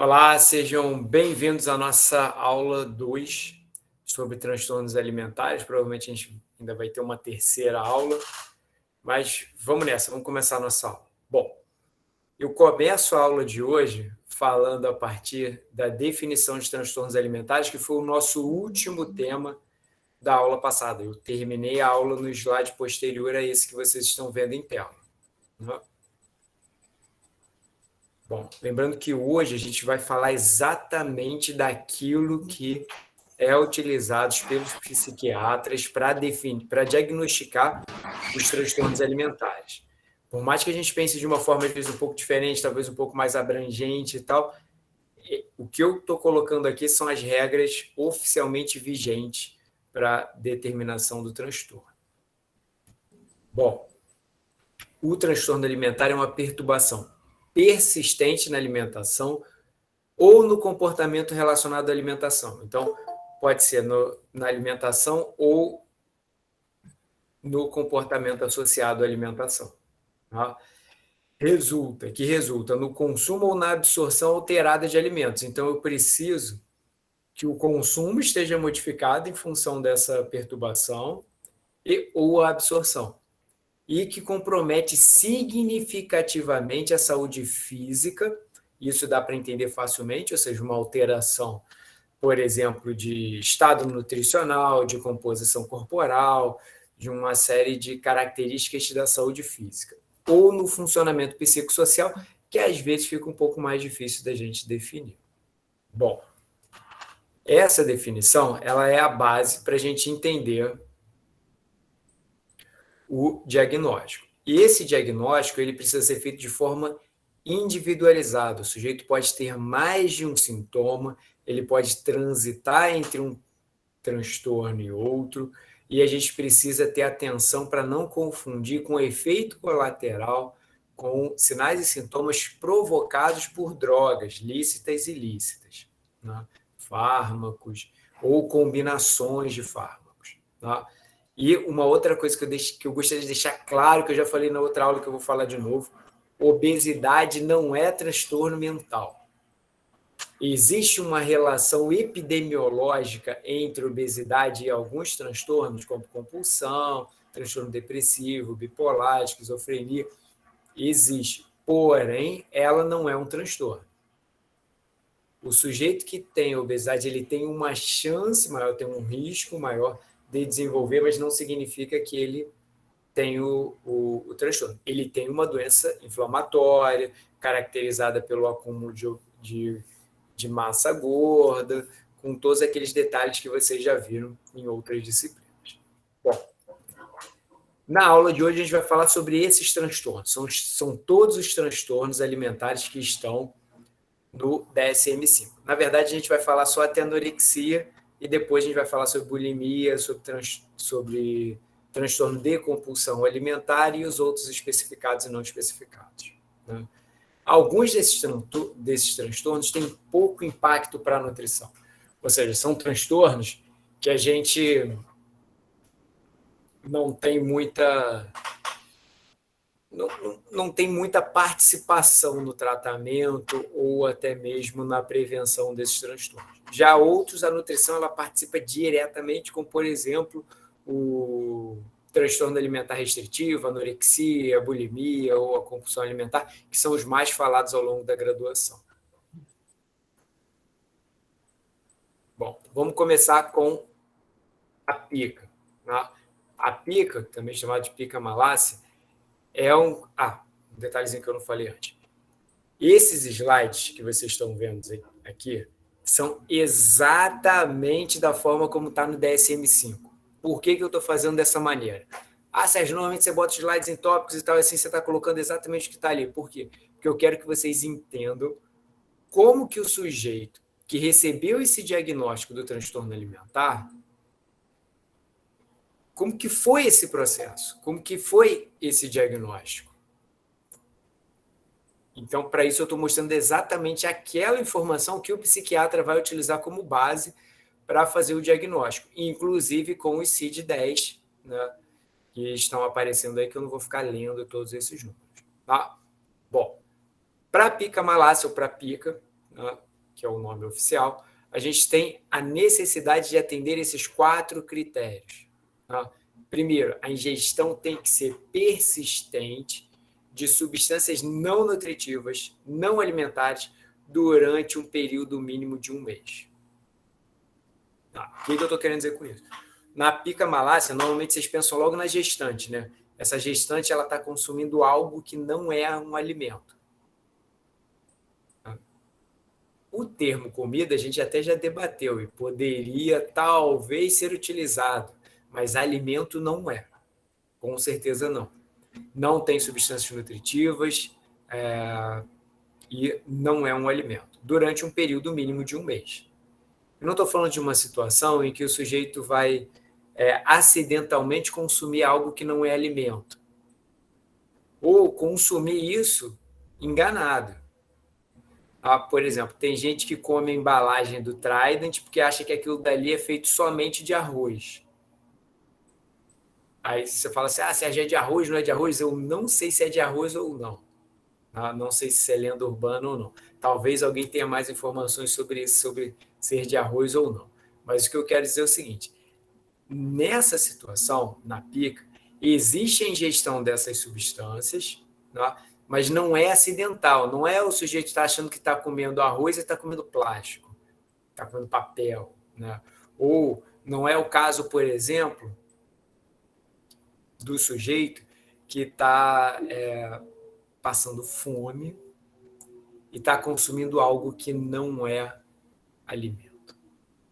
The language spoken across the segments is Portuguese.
Olá, sejam bem-vindos à nossa aula 2 sobre transtornos alimentares. Provavelmente a gente ainda vai ter uma terceira aula, mas vamos nessa, vamos começar a nossa aula. Bom, eu começo a aula de hoje falando a partir da definição de transtornos alimentares, que foi o nosso último tema da aula passada. Eu terminei a aula no slide posterior a esse que vocês estão vendo em tela. Bom, lembrando que hoje a gente vai falar exatamente daquilo que é utilizado pelos psiquiatras para definir, para diagnosticar os transtornos alimentares. Por mais que a gente pense de uma forma, às vezes, um pouco diferente, talvez um pouco mais abrangente e tal, o que eu estou colocando aqui são as regras oficialmente vigentes para determinação do transtorno. Bom, o transtorno alimentar é uma perturbação persistente na alimentação ou no comportamento relacionado à alimentação. Então, pode ser na alimentação ou no comportamento associado à alimentação. Tá? Resulta no consumo ou na absorção alterada de alimentos. Então, eu preciso que o consumo esteja modificado em função dessa perturbação ou a absorção, e que compromete significativamente a saúde física. Isso dá para entender facilmente, ou seja, uma alteração, por exemplo, de estado nutricional, de composição corporal, de uma série de características da saúde física. Ou no funcionamento psicossocial, que às vezes fica um pouco mais difícil da gente definir. Bom, essa definição ela é a base para a gente entender o diagnóstico. E esse diagnóstico ele precisa ser feito de forma individualizada. O sujeito pode ter mais de um sintoma, ele pode transitar entre um transtorno e outro, e a gente precisa ter atenção para não confundir com efeito colateral, com sinais e sintomas provocados por drogas lícitas e ilícitas, né? Fármacos ou combinações de fármacos. Tá? E uma outra coisa que eu gostaria de deixar claro, que eu já falei na outra aula, que eu vou falar de novo: obesidade não é transtorno mental. Existe uma relação epidemiológica entre obesidade e alguns transtornos, como compulsão, transtorno depressivo, bipolar, esquizofrenia. Existe, porém, ela não é um transtorno. O sujeito que tem obesidade, ele tem uma chance maior, tem um risco maior de desenvolver, mas não significa que ele tem o transtorno. Ele tem uma doença inflamatória, caracterizada pelo acúmulo de massa gorda, com todos aqueles detalhes que vocês já viram em outras disciplinas. Bom, na aula de hoje a gente vai falar sobre esses transtornos. São todos os transtornos alimentares que estão no DSM-5. Na verdade, a gente vai falar só até anorexia e depois a gente vai falar sobre bulimia, sobre transtorno de compulsão alimentar e os outros especificados e não especificados. Né? Alguns desses transtornos têm pouco impacto para a nutrição. Ou seja, são transtornos que a gente não tem muita participação no tratamento ou até mesmo na prevenção desses transtornos. Já outros, a nutrição ela participa diretamente, como, por exemplo, o transtorno alimentar restritivo, a anorexia, a bulimia ou a compulsão alimentar, que são os mais falados ao longo da graduação. Bom, vamos começar com a pica. Né? A pica, também chamada de pica malácea, é um detalhezinho que eu não falei antes. Esses slides que vocês estão vendo aqui são exatamente da forma como está no DSM-5. Por que eu estou fazendo dessa maneira? Sérgio, normalmente você bota slides em tópicos e tal, assim você está colocando exatamente o que está ali. Por quê? Porque eu quero que vocês entendam como que o sujeito que recebeu esse diagnóstico do transtorno alimentar, como que foi esse processo? Como que foi esse diagnóstico? Então, para isso, eu estou mostrando exatamente aquela informação que o psiquiatra vai utilizar como base para fazer o diagnóstico, inclusive com os CID-10, né, que estão aparecendo aí, que eu não vou ficar lendo todos esses números. Tá? Bom, para pica malácea ou para pica, né, que é o nome oficial, a gente tem a necessidade de atender esses 4 critérios. Tá? Primeiro, a ingestão tem que ser persistente de substâncias não nutritivas, não alimentares, durante um período mínimo de 1 mês. Tá? O que eu estou querendo dizer com isso? Na pica malácia, normalmente vocês pensam logo na gestante, né? Essa gestante ela está consumindo algo que não é um alimento. O termo comida a gente até já debateu e poderia talvez ser utilizado, mas alimento não é. Com certeza não. Não tem substâncias nutritivas e não é um alimento. Durante um período mínimo de 1 mês. Eu não estou falando de uma situação em que o sujeito vai acidentalmente consumir algo que não é alimento. Ou consumir isso enganado. Por exemplo, tem gente que come a embalagem do Trident porque acha que aquilo dali é feito somente de arroz. Aí você fala assim, se é de arroz, não é de arroz? Eu não sei se é de arroz ou não. Não sei se é lenda urbana ou não. Talvez alguém tenha mais informações sobre isso, sobre ser de arroz ou não. Mas o que eu quero dizer é o seguinte, nessa situação, na pica, existe a ingestão dessas substâncias, tá? Mas não é acidental, não é o sujeito estar achando que está comendo arroz e está comendo plástico, está comendo papel. Né? Ou não é o caso, por exemplo, do sujeito que está passando fome e está consumindo algo que não é alimento.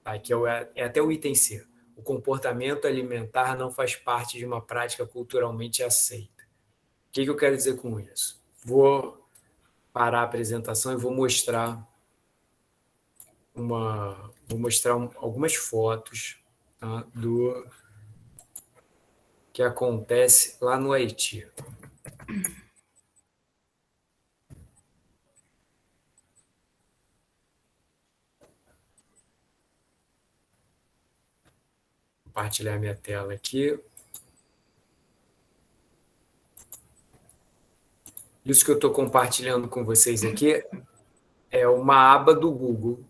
Tá? Que é até o item C. O comportamento alimentar não faz parte de uma prática culturalmente aceita. O que eu quero dizer com isso? Vou parar a apresentação e vou mostrar algumas fotos, tá, do que acontece lá no Haiti. Vou compartilhar minha tela aqui. Isso que eu estou compartilhando com vocês aqui é uma aba do Google.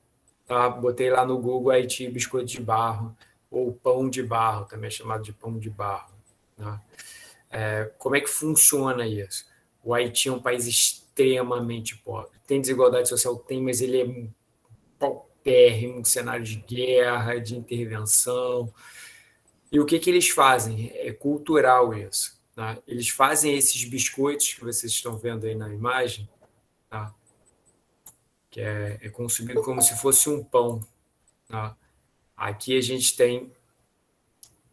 Tá? Botei lá no Google Haiti biscoito de barro, ou pão de barro, também é chamado de pão de barro. Tá? Como é que funciona isso? O Haiti é um país extremamente pobre. Tem desigualdade social? Tem, mas ele é paupérrimo, um cenário de guerra, de intervenção. E o que eles fazem? É cultural isso. Tá? Eles fazem esses biscoitos que vocês estão vendo aí na imagem, tá? Que é consumido como se fosse um pão. Tá? Aqui a gente tem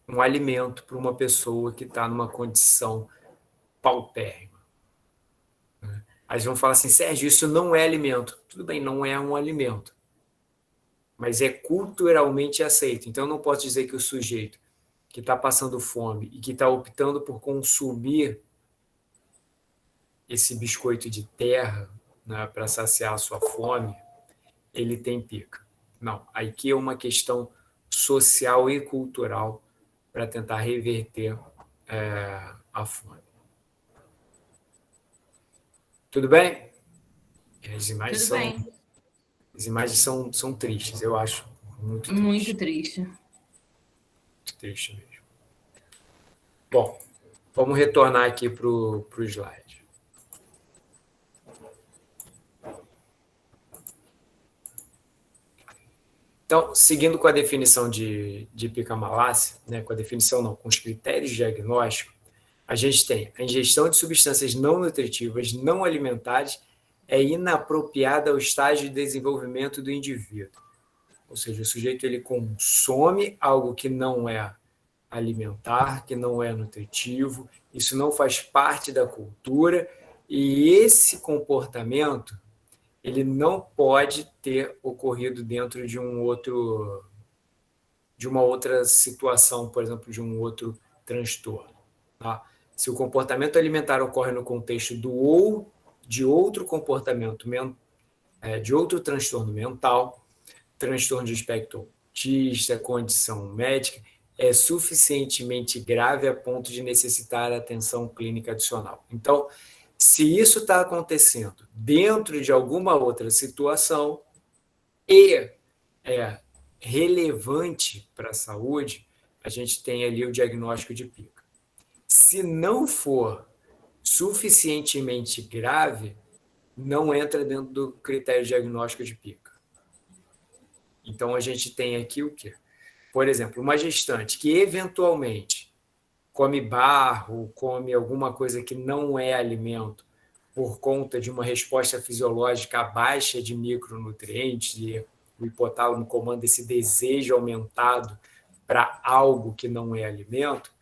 um alimento para uma pessoa que está numa condição paupérrima. Né? Aí vão falar assim, Sérgio, isso não é alimento. Tudo bem, não é um alimento. Mas é culturalmente aceito. Então, eu não posso dizer que o sujeito que está passando fome e que está optando por consumir esse biscoito de terra, né, para saciar a sua fome, ele tem pica. Não, aqui é uma questão social e cultural para tentar reverter a fome. Tudo bem? As imagens Tudo bem. As imagens são tristes, eu acho. Muito triste. Muito triste mesmo. Bom, vamos retornar aqui para o slide. Então, seguindo com a definição de pica malácia, né, com a definição não, com os critérios de diagnóstico, a gente tem a ingestão de substâncias não nutritivas, não alimentares, é inapropriada ao estágio de desenvolvimento do indivíduo. Ou seja, o sujeito ele consome algo que não é alimentar, que não é nutritivo, isso não faz parte da cultura, e esse comportamento ele não pode ter ocorrido dentro de uma outra situação, por exemplo, de um outro transtorno. Tá? Se o comportamento alimentar ocorre no contexto de outro comportamento, de outro transtorno mental, transtorno de espectro autista, condição médica, é suficientemente grave a ponto de necessitar atenção clínica adicional. Então, se isso está acontecendo dentro de alguma outra situação, e é relevante para a saúde, a gente tem ali o diagnóstico de pica. Se não for suficientemente grave, não entra dentro do critério diagnóstico de pica. Então, a gente tem aqui o quê? Por exemplo, uma gestante que eventualmente come barro, come alguma coisa que não é alimento, por conta de uma resposta fisiológica baixa de micronutrientes, e o hipotálamo comanda esse desejo aumentado para algo que não é alimento,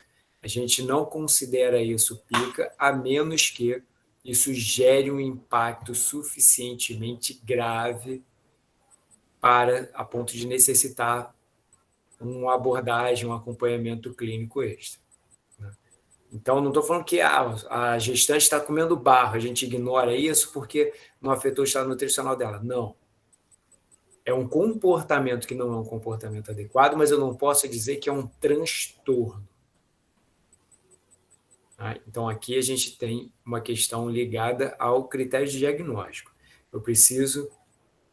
a gente não considera isso pica, a menos que isso gere um impacto suficientemente grave para a ponto de necessitar uma abordagem, um acompanhamento clínico extra. Então, não estou falando que a gestante está comendo barro, a gente ignora isso porque não afetou o estado nutricional dela. Não. É um comportamento que não é um comportamento adequado, mas eu não posso dizer que é um transtorno. Tá? Então, aqui a gente tem uma questão ligada ao critério de diagnóstico. Eu preciso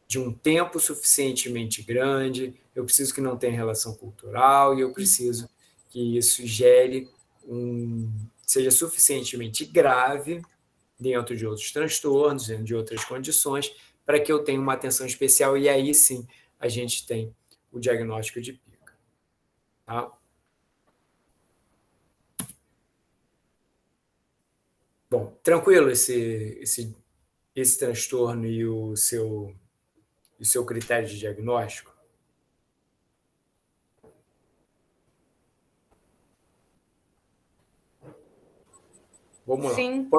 de um tempo suficientemente grande, eu preciso que não tenha relação cultural e eu preciso que isso seja suficientemente grave dentro de outros transtornos, dentro de outras condições, para que eu tenha uma atenção especial e aí sim a gente tem o diagnóstico de pica. Tá? Bom, tranquilo esse transtorno e o seu critério de diagnóstico? Vamos lá. Sim.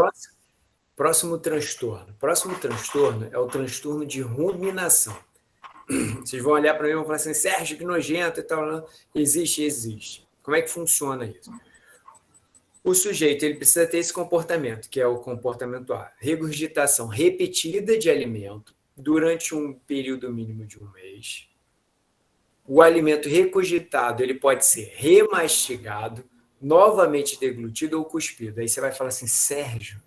Próximo transtorno. Próximo transtorno é o transtorno de ruminação. Vocês vão olhar para mim e vão falar assim, Sérgio, que nojento e tal. Existe, existe. Como é que funciona isso? O sujeito ele precisa ter esse comportamento, que é o comportamento A. Regurgitação repetida de alimento durante um período mínimo de um mês. O alimento regurgitado ele pode ser remastigado, novamente deglutido ou cuspido. Aí você vai falar assim, Sérgio,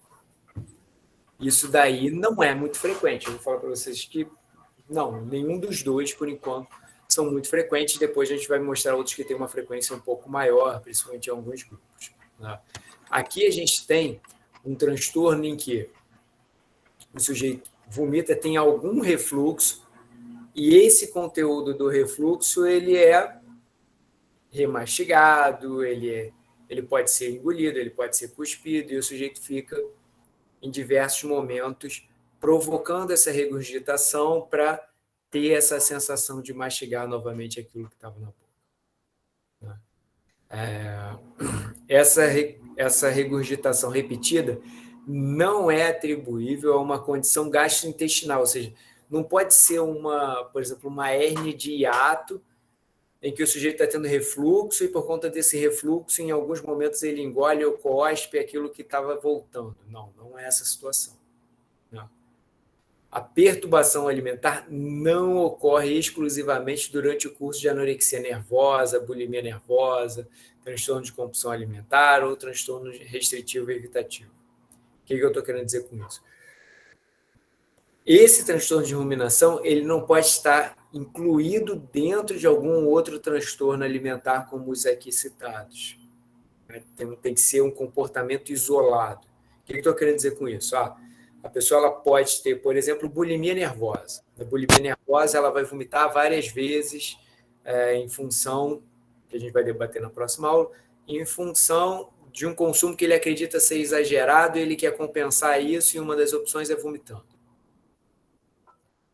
isso daí não é muito frequente. Eu vou falar para vocês que não, nenhum dos dois, por enquanto, são muito frequentes. Depois a gente vai mostrar outros que têm uma frequência um pouco maior, principalmente em alguns grupos. Né? Aqui a gente tem um transtorno em que o sujeito vomita, tem algum refluxo, e esse conteúdo do refluxo ele é remastigado, ele pode ser engolido, ele pode ser cuspido, e o sujeito fica em diversos momentos provocando essa regurgitação para ter essa sensação de mastigar novamente aquilo que estava na boca. Essa regurgitação repetida não é atribuível a uma condição gastrointestinal, ou seja, não pode ser por exemplo, uma hérnia de hiato em que o sujeito está tendo refluxo e por conta desse refluxo, em alguns momentos ele engole ou cospe aquilo que estava voltando. Não, não é essa situação. Não. A perturbação alimentar não ocorre exclusivamente durante o curso de anorexia nervosa, bulimia nervosa, transtorno de compulsão alimentar ou transtorno restritivo evitativo. O que eu estou querendo dizer com isso? Esse transtorno de ruminação ele não pode estar incluído dentro de algum outro transtorno alimentar como os aqui citados. Tem que ser um comportamento isolado. O que eu estou querendo dizer com isso? A pessoa ela pode ter, por exemplo, bulimia nervosa. A bulimia nervosa ela vai vomitar várias vezes em função, que a gente vai debater na próxima aula, em função de um consumo que ele acredita ser exagerado e ele quer compensar isso e uma das opções é vomitando.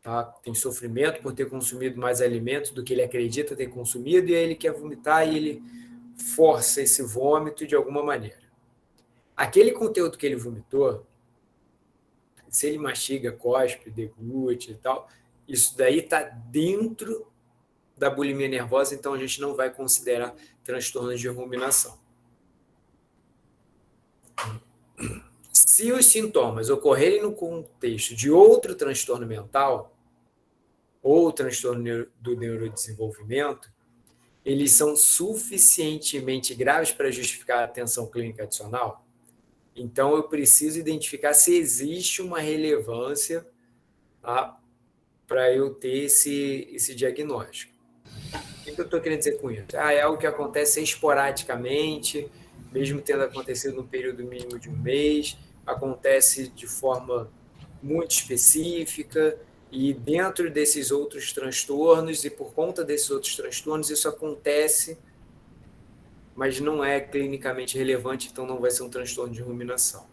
Tá? Tem sofrimento por ter consumido mais alimentos do que ele acredita ter consumido e aí ele quer vomitar e ele força esse vômito de alguma maneira. Aquele conteúdo que ele vomitou, se ele mastiga, cospe, deglute e tal, isso daí está dentro da bulimia nervosa, então a gente não vai considerar transtornos de ruminação. Se os sintomas ocorrerem no contexto de outro transtorno mental ou transtorno do neurodesenvolvimento, eles são suficientemente graves para justificar a atenção clínica adicional? Então, eu preciso identificar se existe uma relevância, tá, para eu ter esse diagnóstico. O que eu estou querendo dizer com isso? É algo que acontece esporadicamente, mesmo tendo acontecido no período mínimo de um mês, acontece de forma muito específica, e dentro desses outros transtornos, e por conta desses outros transtornos, isso acontece, mas não é clinicamente relevante, então não vai ser um transtorno de ruminação.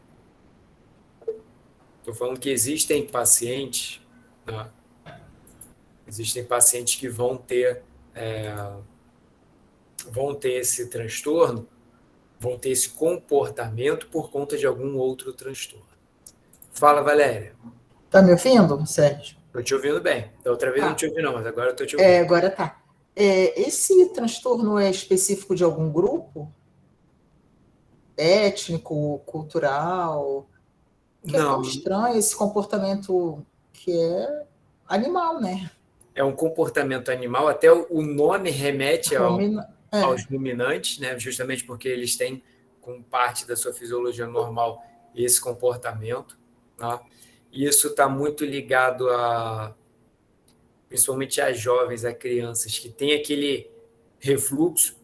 Estou falando que existem pacientes, né? Existem pacientes que vão ter esse transtorno, vão ter esse comportamento por conta de algum outro transtorno. Fala, Valéria. Tá me ouvindo, Sérgio? Estou te ouvindo bem. Da outra vez eu não Tá. te ouvi, não, mas agora eu estou te ouvindo. Agora tá. Esse transtorno é específico de algum grupo? Étnico, cultural? Que é tão Não, estranho esse comportamento que é animal, né? é um comportamento animal, até o nome remete aos ruminantes, né? Justamente porque eles têm, como parte da sua fisiologia normal, esse comportamento. Tá? E isso está muito ligado principalmente a jovens, a crianças, que têm aquele refluxo,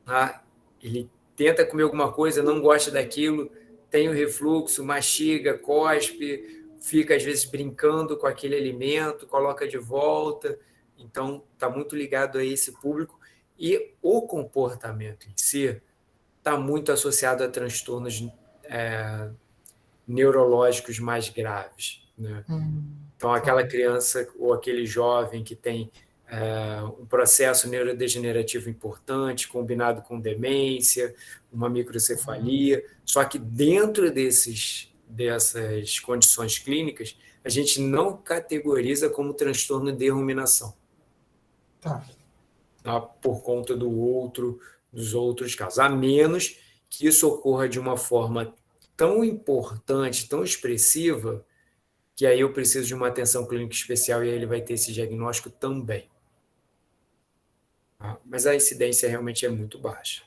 tá? Ele tenta comer alguma coisa, não gosta daquilo, tem o refluxo, mastiga, cospe, fica às vezes brincando com aquele alimento, coloca de volta. Então, está muito ligado a esse público. E o comportamento em si está muito associado a transtornos neurológicos mais graves, né? Então, aquela criança ou aquele jovem que tem um processo neurodegenerativo importante, combinado com demência, uma microcefalia, só que dentro dessas condições clínicas, a gente não categoriza como transtorno de ruminação. Tá. Tá? Por conta dos outros casos, a menos que isso ocorra de uma forma tão importante, tão expressiva, que aí eu preciso de uma atenção clínica especial e aí ele vai ter esse diagnóstico também. Tá? Mas a incidência realmente é muito baixa.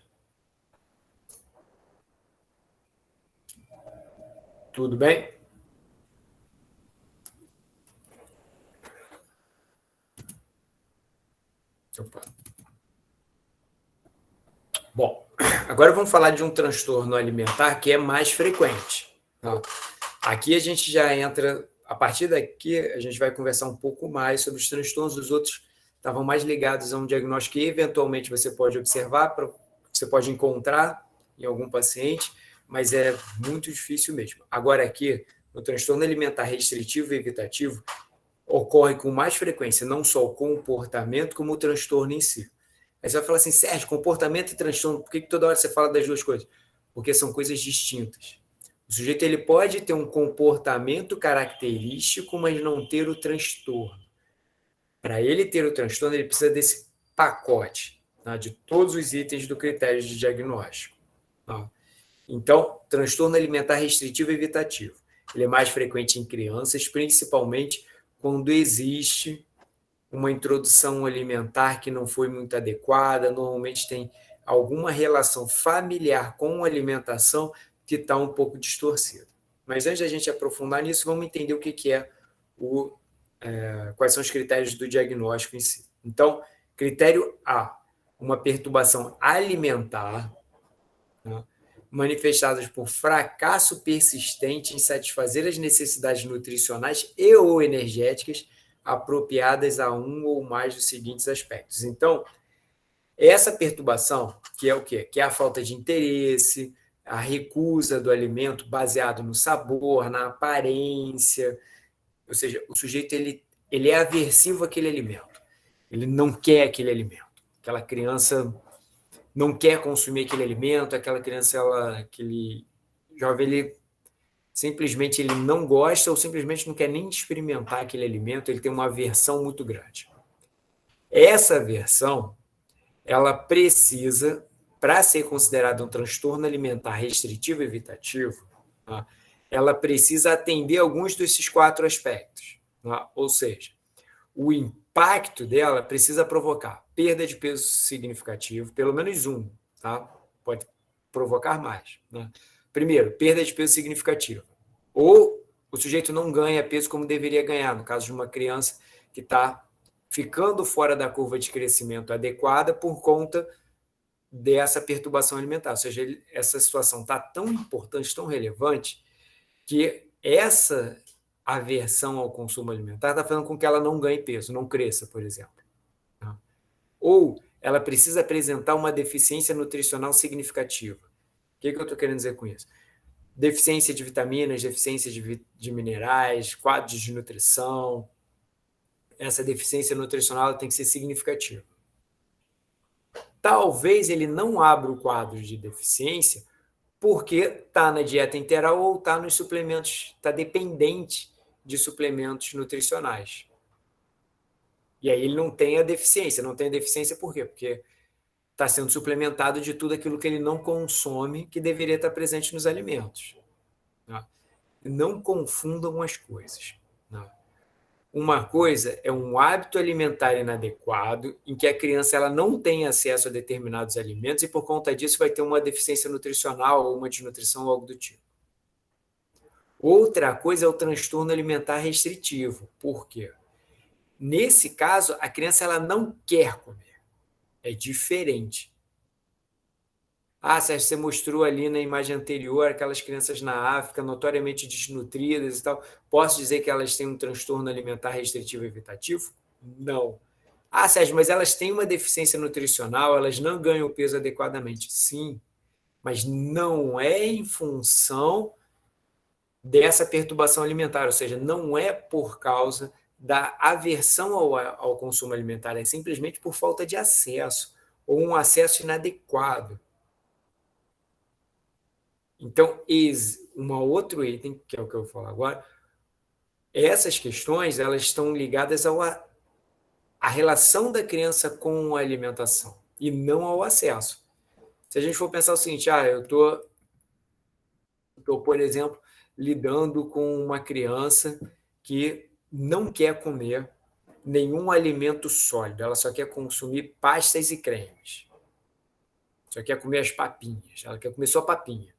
Tudo bem? Opa. Bom, agora vamos falar de um transtorno alimentar que é mais frequente. Tá? Aqui a gente já entra, a partir daqui a gente vai conversar um pouco mais sobre os transtornos. Os outros estavam mais ligados a um diagnóstico que eventualmente você pode observar, você pode encontrar em algum paciente, mas é muito difícil mesmo. Agora aqui, no transtorno alimentar restritivo e evitativo, ocorre com mais frequência não só o comportamento, como o transtorno em si. Aí você vai falar assim, Sérgio, comportamento e transtorno, por que toda hora você fala das duas coisas? Porque são coisas distintas. O sujeito ele pode ter um comportamento característico, mas não ter o transtorno. Para ele ter o transtorno, ele precisa desse pacote, tá? De todos os itens do critério de diagnóstico. Tá? Então, transtorno alimentar restritivo e evitativo. Ele é mais frequente em crianças, principalmente quando existe uma introdução alimentar que não foi muito adequada, normalmente tem alguma relação familiar com a alimentação que está um pouco distorcida. Mas antes da gente aprofundar nisso, vamos entender o que é quais são os critérios do diagnóstico em si. Então, critério A, uma perturbação alimentar, né, manifestadas por fracasso persistente em satisfazer as necessidades nutricionais e ou energéticas apropriadas a um ou mais dos seguintes aspectos. Então, essa perturbação, que é o quê? Que é a falta de interesse, a recusa do alimento baseado no sabor, na aparência, ou seja, o sujeito ele é aversivo àquele alimento, ele não quer aquele alimento. Aquela criança não quer consumir aquele alimento, aquela criança, aquele jovem, ele simplesmente ele não gosta ou simplesmente não quer nem experimentar aquele alimento, ele tem uma aversão muito grande. Essa aversão, ela precisa, para ser considerada um transtorno alimentar restritivo e evitativo, tá? Ela precisa atender alguns desses 4 aspectos. Tá? Ou seja, o impacto dela precisa provocar perda de peso significativo, pelo menos um, tá? Pode provocar mais. Né? Primeiro, perda de peso significativa. Ou o sujeito não ganha peso como deveria ganhar, no caso de uma criança que está ficando fora da curva de crescimento adequada por conta dessa perturbação alimentar. Ou seja, essa situação está tão importante, tão relevante, que essa aversão ao consumo alimentar está fazendo com que ela não ganhe peso, não cresça, por exemplo. Ou ela precisa apresentar uma deficiência nutricional significativa. O que eu estou querendo dizer com isso? Deficiência de vitaminas, deficiência de minerais, quadros de nutrição. Essa deficiência nutricional tem que ser significativa. Talvez ele não abra o quadro de deficiência porque está na dieta integral ou está nos suplementos, está dependente de suplementos nutricionais. E aí ele não tem a deficiência. Não tem a deficiência por quê? Porque está sendo suplementado de tudo aquilo que ele não consome, que deveria estar presente nos alimentos. Não confundam as coisas. Uma coisa é um hábito alimentar inadequado, em que a criança ela não tem acesso a determinados alimentos e, por conta disso, vai ter uma deficiência nutricional ou uma desnutrição ou algo do tipo. Outra coisa é o transtorno alimentar restritivo. Por quê? Nesse caso, a criança ela não quer comer. É diferente. Sérgio, você mostrou ali na imagem anterior aquelas crianças na África notoriamente desnutridas e tal. Posso dizer que elas têm um transtorno alimentar restritivo evitativo? Não. Sérgio, mas elas têm uma deficiência nutricional, elas não ganham peso adequadamente. Sim, mas não é em função dessa perturbação alimentar, ou seja, não é por causa da aversão ao consumo alimentar, é simplesmente por falta de acesso ou um acesso inadequado. Então, um outro item, que é o que eu vou falar agora, essas questões elas estão ligadas à relação da criança com a alimentação e não ao acesso. Se a gente for pensar o seguinte, eu estou, por exemplo, lidando com uma criança que não quer comer nenhum alimento sólido, ela só quer consumir pastas e cremes. Só quer comer as papinhas, ela quer comer só papinha.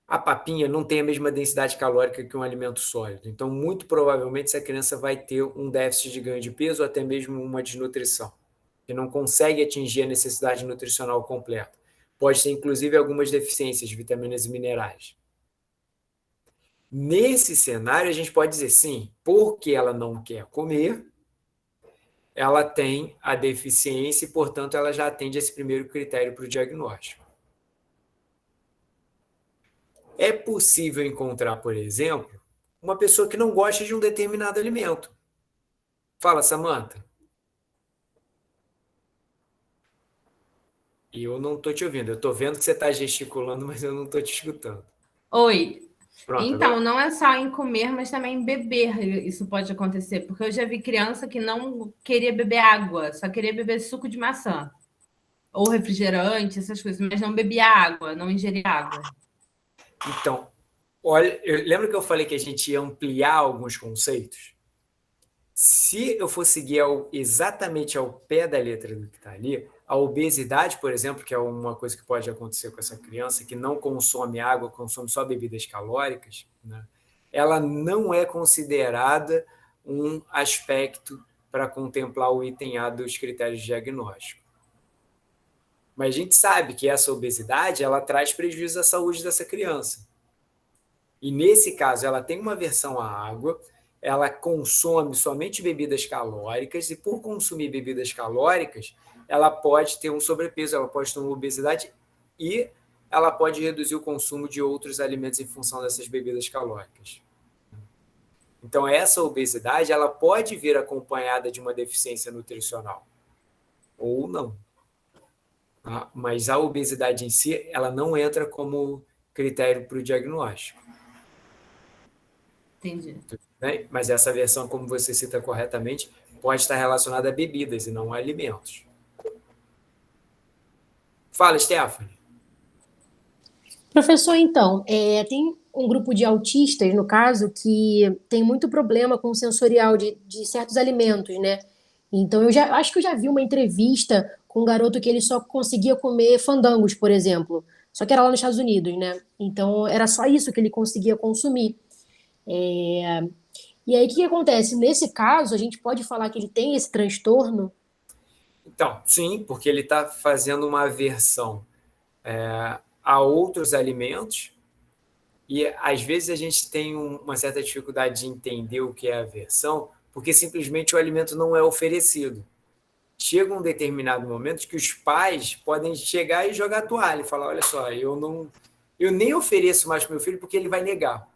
A papinha não tem a mesma densidade calórica que um alimento sólido. Então, muito provavelmente, essa criança vai ter um déficit de ganho de peso ou até mesmo uma desnutrição, que não consegue atingir a necessidade nutricional completa. Pode ter, inclusive, algumas deficiências de vitaminas e minerais. Nesse cenário, a gente pode dizer, sim, porque ela não quer comer, ela tem a deficiência e, portanto, ela já atende esse primeiro critério para o diagnóstico. É possível encontrar, por exemplo, uma pessoa que não gosta de um determinado alimento. Fala, Samantha. Eu não estou te ouvindo. Eu estou vendo que você está gesticulando, mas eu não estou te escutando. Oi. Pronto, então, agora. Não é só em comer, mas também em beber isso pode acontecer. Porque eu já vi criança que não queria beber água, só queria beber suco de maçã. Ou refrigerante, essas coisas, mas não bebia água, não ingeria água. Então, olha, lembra que eu falei que a gente ia ampliar alguns conceitos? Se eu for seguir exatamente ao pé da letra do que está ali, a obesidade, por exemplo, que é uma coisa que pode acontecer com essa criança que não consome água, consome só bebidas calóricas, né? Ela não é considerada um aspecto para contemplar o item A dos critérios de diagnóstico. Mas a gente sabe que essa obesidade ela traz prejuízo à saúde dessa criança. E nesse caso, ela tem uma aversão à água, ela consome somente bebidas calóricas, e por consumir bebidas calóricas, ela pode ter um sobrepeso, ela pode ter uma obesidade e ela pode reduzir o consumo de outros alimentos em função dessas bebidas calóricas. Então, essa obesidade ela pode vir acompanhada de uma deficiência nutricional, ou não. Mas a obesidade em si, ela não entra como critério para o diagnóstico. Entendi. Mas essa versão, como você cita corretamente, pode estar relacionada a bebidas e não a alimentos. Fala, Stephanie. Professor, então, tem um grupo de autistas, no caso, que tem muito problema com o sensorial de certos alimentos, né? Então, acho que eu já vi uma entrevista com um garoto que ele só conseguia comer fandangos, por exemplo. Só que era lá nos Estados Unidos, né? Então, era só isso que ele conseguia consumir. E aí, o que acontece? Nesse caso, a gente pode falar que ele tem esse transtorno? Então, sim, porque ele está fazendo uma aversão a outros alimentos e, às vezes, a gente tem uma certa dificuldade de entender o que é aversão porque simplesmente o alimento não é oferecido. Chega um determinado momento que os pais podem chegar e jogar a toalha e falar, olha só, eu nem ofereço mais para meu filho porque ele vai negar.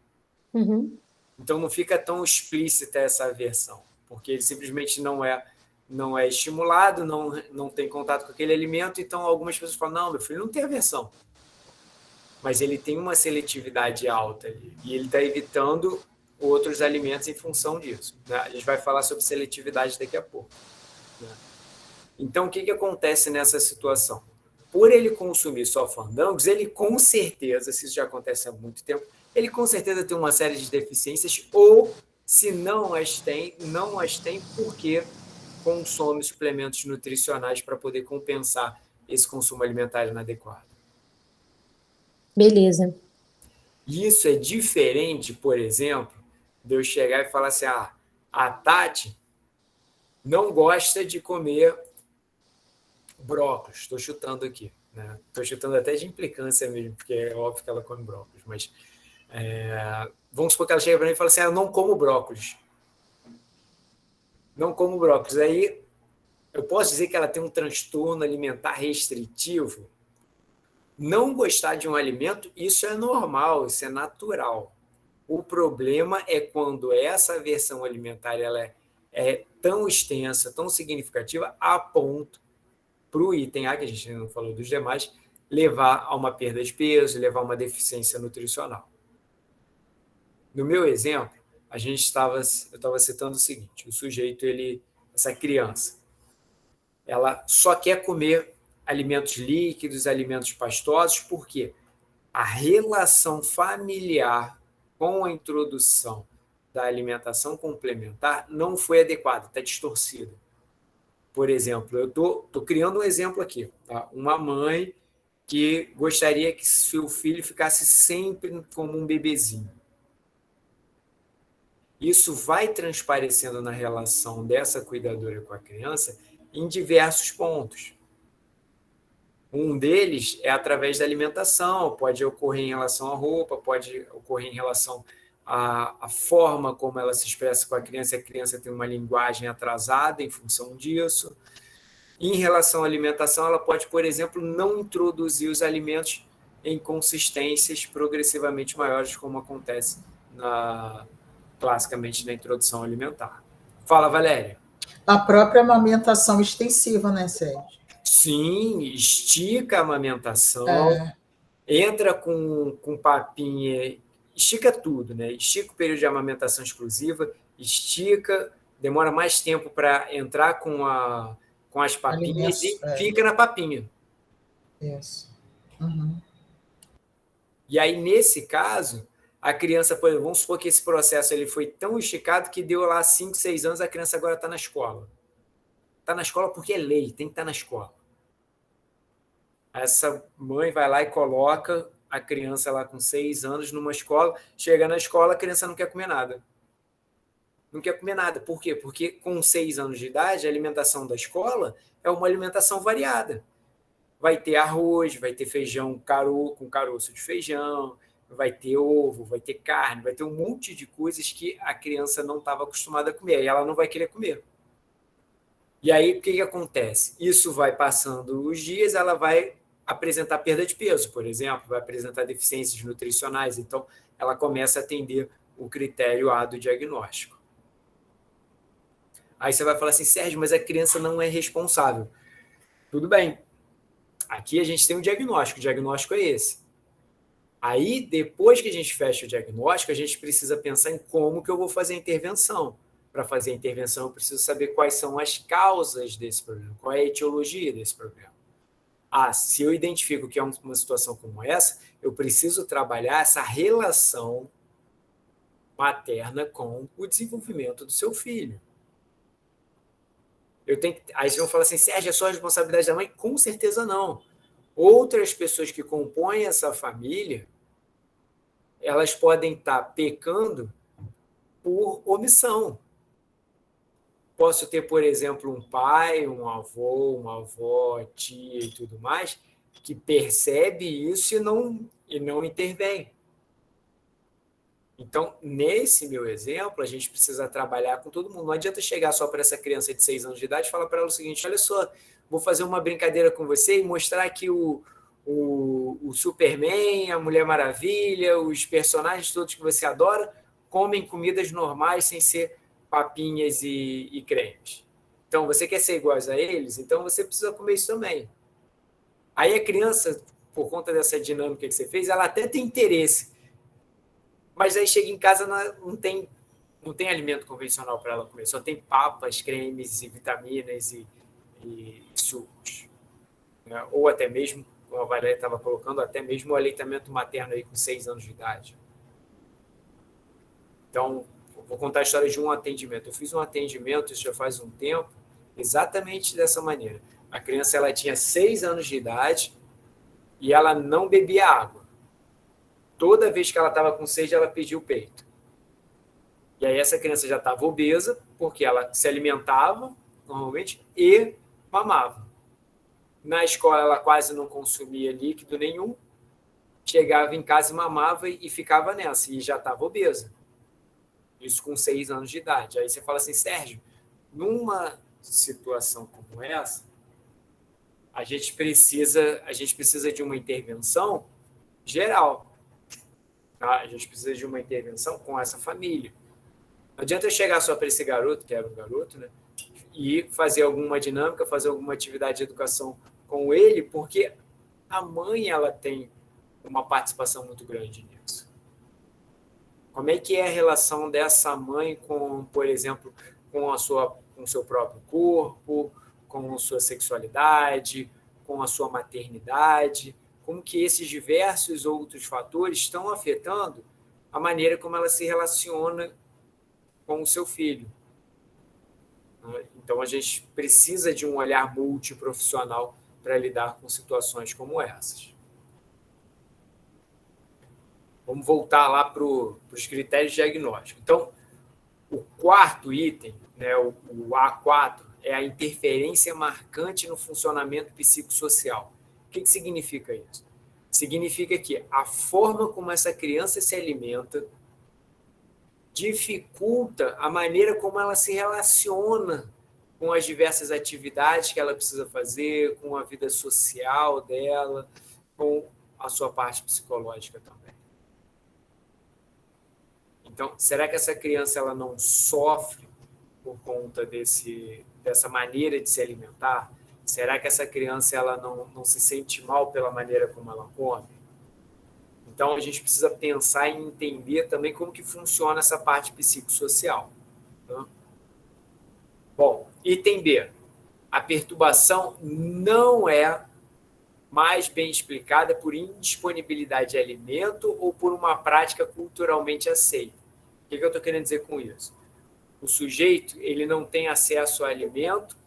Uhum. Então não fica tão explícita essa aversão, porque ele simplesmente não é estimulado, não tem contato com aquele alimento, então algumas pessoas falam, não, meu filho não tem aversão, mas ele tem uma seletividade alta ali, e ele está evitando outros alimentos em função disso. Né? A gente vai falar sobre seletividade daqui a pouco. Né? Então, o que acontece nessa situação? Por ele consumir só fandangos, ele com certeza, se isso já acontece há muito tempo, ele com certeza tem uma série de deficiências, ou se não as tem porque consome suplementos nutricionais para poder compensar esse consumo alimentar inadequado. Beleza. Isso é diferente, por exemplo, de eu chegar e falar assim, a Tati não gosta de comer brócolis, estou chutando aqui, né? Estou chutando até de implicância mesmo, porque é óbvio que ela come brócolis, mas vamos supor que ela chega para mim e fala assim, eu não como brócolis. Não como brócolis. Aí eu posso dizer que ela tem um transtorno alimentar restritivo? Não gostar de um alimento, isso é normal, isso é natural. O problema é quando essa aversão alimentar ela é tão extensa, tão significativa, a ponto, para o item A, que a gente não falou dos demais, levar a uma perda de peso, levar a uma deficiência nutricional. No meu exemplo, eu estava citando o seguinte, o sujeito, essa criança, ela só quer comer alimentos líquidos, alimentos pastosos, porque a relação familiar com a introdução da alimentação complementar não foi adequada, está distorcida. Por exemplo, eu estou criando um exemplo aqui. Tá? Uma mãe que gostaria que seu filho ficasse sempre como um bebezinho. Isso vai transparecendo na relação dessa cuidadora com a criança em diversos pontos. Um deles é através da alimentação, pode ocorrer em relação à roupa, pode ocorrer em relação à forma como ela se expressa com a criança tem uma linguagem atrasada em função disso. Em relação à alimentação, ela pode, por exemplo, não introduzir os alimentos em consistências progressivamente maiores, como acontece classicamente na introdução alimentar. Fala, Valéria. A própria amamentação extensiva, né, Sérgio? Sim, estica a amamentação, entra com papinha, estica tudo, né? Estica o período de amamentação exclusiva, estica, demora mais tempo para entrar com as papinhas e fica na papinha. Isso. Uhum. E aí, nesse caso, a criança, por exemplo, vamos supor que esse processo ele foi tão esticado que deu lá 5, 6 anos, a criança agora está na escola. Está na escola porque é lei, tem que estar na escola. Essa mãe vai lá e coloca a criança lá com 6 anos numa escola, chega na escola, a criança não quer comer nada. Não quer comer nada. Por quê? Porque com 6 anos de idade, a alimentação da escola é uma alimentação variada. Vai ter arroz, vai ter feijão com caroço de feijão, vai ter ovo, vai ter carne, vai ter um monte de coisas que a criança não estava acostumada a comer, e ela não vai querer comer. E aí, o que acontece? Isso vai passando os dias, ela vai apresentar perda de peso, por exemplo, vai apresentar deficiências nutricionais, então ela começa a atender o critério A do diagnóstico. Aí você vai falar assim, Sérgio, mas a criança não é responsável. Tudo bem. Aqui a gente tem um diagnóstico, o diagnóstico é esse. Aí, depois que a gente fecha o diagnóstico, a gente precisa pensar em como que eu vou fazer a intervenção. Para fazer a intervenção, eu preciso saber quais são as causas desse problema, qual é a etiologia desse problema. Se eu identifico que é uma situação como essa, eu preciso trabalhar essa relação materna com o desenvolvimento do seu filho. Aí vocês vão falar assim, Sérgio, é só a responsabilidade da mãe? Com certeza não. Outras pessoas que compõem essa família, elas podem estar pecando por omissão. Posso ter, por exemplo, um pai, um avô, uma avó, tia e tudo mais, que percebe isso e não intervém. Então, nesse meu exemplo, a gente precisa trabalhar com todo mundo. Não adianta chegar só para essa criança de 6 anos de idade e falar para ela o seguinte: olha só, vou fazer uma brincadeira com você e mostrar que o Superman, a Mulher Maravilha, os personagens todos que você adora, comem comidas normais sem ser papinhas e cremes. Então, você quer ser igual a eles? Então, você precisa comer isso também. Aí a criança, por conta dessa dinâmica que você fez, ela até tem interesse, mas aí chega em casa, não tem alimento convencional para ela comer, só tem papas, cremes e vitaminas e sucos. Né? Ou até mesmo, como a Valéria estava colocando, até mesmo o aleitamento materno aí com 6 anos de idade. Então, vou contar a história de um atendimento. Eu fiz um atendimento, isso já faz um tempo, exatamente dessa maneira. A criança ela tinha 6 anos de idade e ela não bebia água. Toda vez que ela estava com sede, ela pedia o peito. E aí essa criança já estava obesa, porque ela se alimentava, normalmente, e mamava. Na escola, ela quase não consumia líquido nenhum, chegava em casa e mamava e ficava nessa, e já estava obesa. Isso com 6 anos de idade. Aí você fala assim: Sérgio, numa situação como essa, a gente precisa de uma intervenção geral. Tá? A gente precisa de uma intervenção com essa família. Não adianta eu chegar só para esse garoto, que era um garoto, né, e fazer alguma dinâmica, fazer alguma atividade de educação com ele, porque a mãe ela tem uma participação muito grande nisso. Como é que é a relação dessa mãe com, por exemplo, com o seu próprio corpo, com a sua sexualidade, com a sua maternidade? Como que esses diversos outros fatores estão afetando a maneira como ela se relaciona com o seu filho? Então, a gente precisa de um olhar multiprofissional para lidar com situações como essas. Vamos voltar lá para os critérios diagnósticos. Então, o quarto item, né, o A4, é a interferência marcante no funcionamento psicossocial. O que significa isso? Significa que a forma como essa criança se alimenta dificulta a maneira como ela se relaciona com as diversas atividades que ela precisa fazer, com a vida social dela, com a sua parte psicológica também. Então, será que essa criança ela não sofre por conta dessa maneira de se alimentar? Será que essa criança ela não se sente mal pela maneira como ela come? Então, a gente precisa pensar e entender também como que funciona essa parte psicossocial. Tá? Bom, item B. A perturbação não é mais bem explicada por indisponibilidade de alimento ou por uma prática culturalmente aceita. O que eu estou querendo dizer com isso? O sujeito ele não tem acesso ao alimento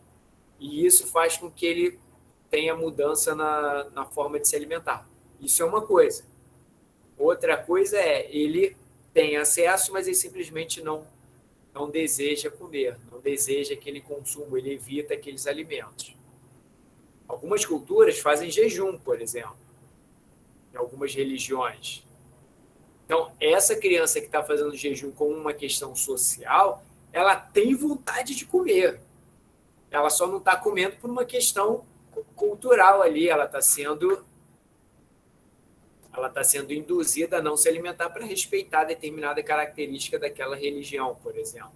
e isso faz com que ele tenha mudança na forma de se alimentar. Isso é uma coisa. Outra coisa é, ele tem acesso, mas ele simplesmente não deseja comer, não deseja aquele consumo, ele evita aqueles alimentos. Algumas culturas fazem jejum, por exemplo, em algumas religiões. Então, essa criança que está fazendo jejum como uma questão social, ela tem vontade de comer. Ela só não está comendo por uma questão cultural ali, ela está sendo induzida a não se alimentar para respeitar determinada característica daquela religião, por exemplo.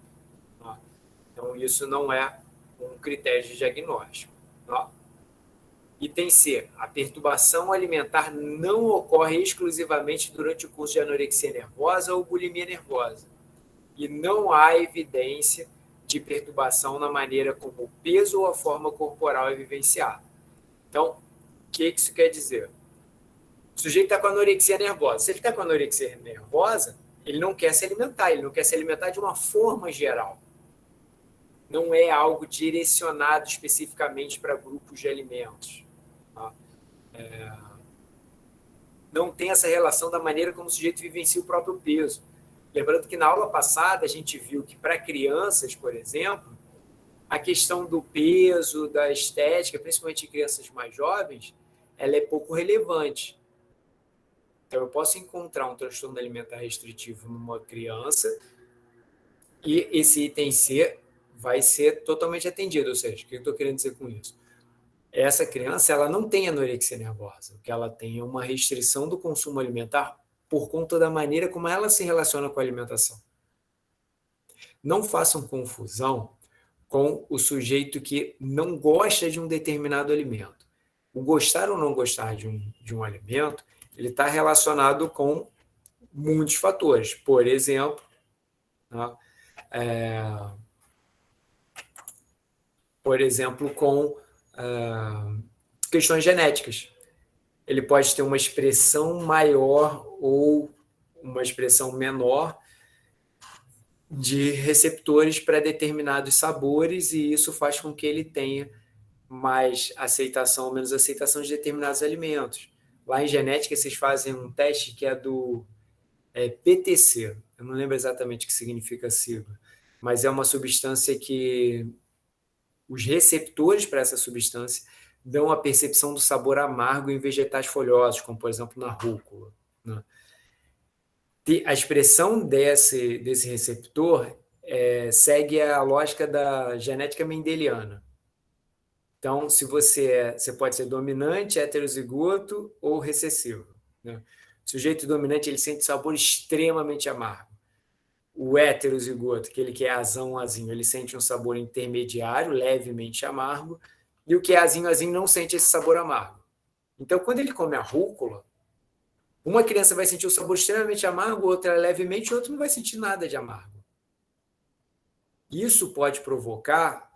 Então, isso não é um critério de diagnóstico. Item C. A perturbação alimentar não ocorre exclusivamente durante o curso de anorexia nervosa ou bulimia nervosa. E não há evidência de perturbação na maneira como o peso ou a forma corporal é vivenciada. Então, o que isso quer dizer? O sujeito está com anorexia nervosa. Se ele está com anorexia nervosa, ele não quer se alimentar, ele não quer se alimentar de uma forma geral. Não é algo direcionado especificamente para grupos de alimentos. Não tem essa relação da maneira como o sujeito vivencia o próprio peso. Lembrando que na aula passada a gente viu que para crianças, por exemplo, a questão do peso, da estética, principalmente em crianças mais jovens, ela é pouco relevante. Então, eu posso encontrar um transtorno alimentar restritivo numa criança e esse item C vai ser totalmente atendido. Ou seja, o que eu estou querendo dizer com isso? Essa criança ela não tem anorexia nervosa. O que ela tem é uma restrição do consumo alimentar por conta da maneira como ela se relaciona com a alimentação. Não façam confusão com o sujeito que não gosta de um determinado alimento. O gostar ou não gostar de um alimento, ele está relacionado com muitos fatores. Por exemplo, tá? Com questões genéticas. Ele pode ter uma expressão maior ou uma expressão menor de receptores para determinados sabores, e isso faz com que ele tenha mais aceitação ou menos aceitação de determinados alimentos. Lá em genética, vocês fazem um teste que é do PTC. Eu não lembro exatamente o que significa a sigla, mas é uma substância que os receptores para essa substância dão a percepção do sabor amargo em vegetais folhosos, como, por exemplo, na rúcula, né? A expressão desse receptor segue a lógica da genética mendeliana. Então, se você pode ser dominante, heterozigoto ou recessivo, né? O sujeito dominante ele sente sabor extremamente amargo. O heterozigoto, aquele que é azinho, ele sente um sabor intermediário, levemente amargo, e o que é azinho não sente esse sabor amargo. Então, quando ele come a rúcula, uma criança vai sentir o sabor extremamente amargo, outra levemente, e outra não vai sentir nada de amargo. Isso pode provocar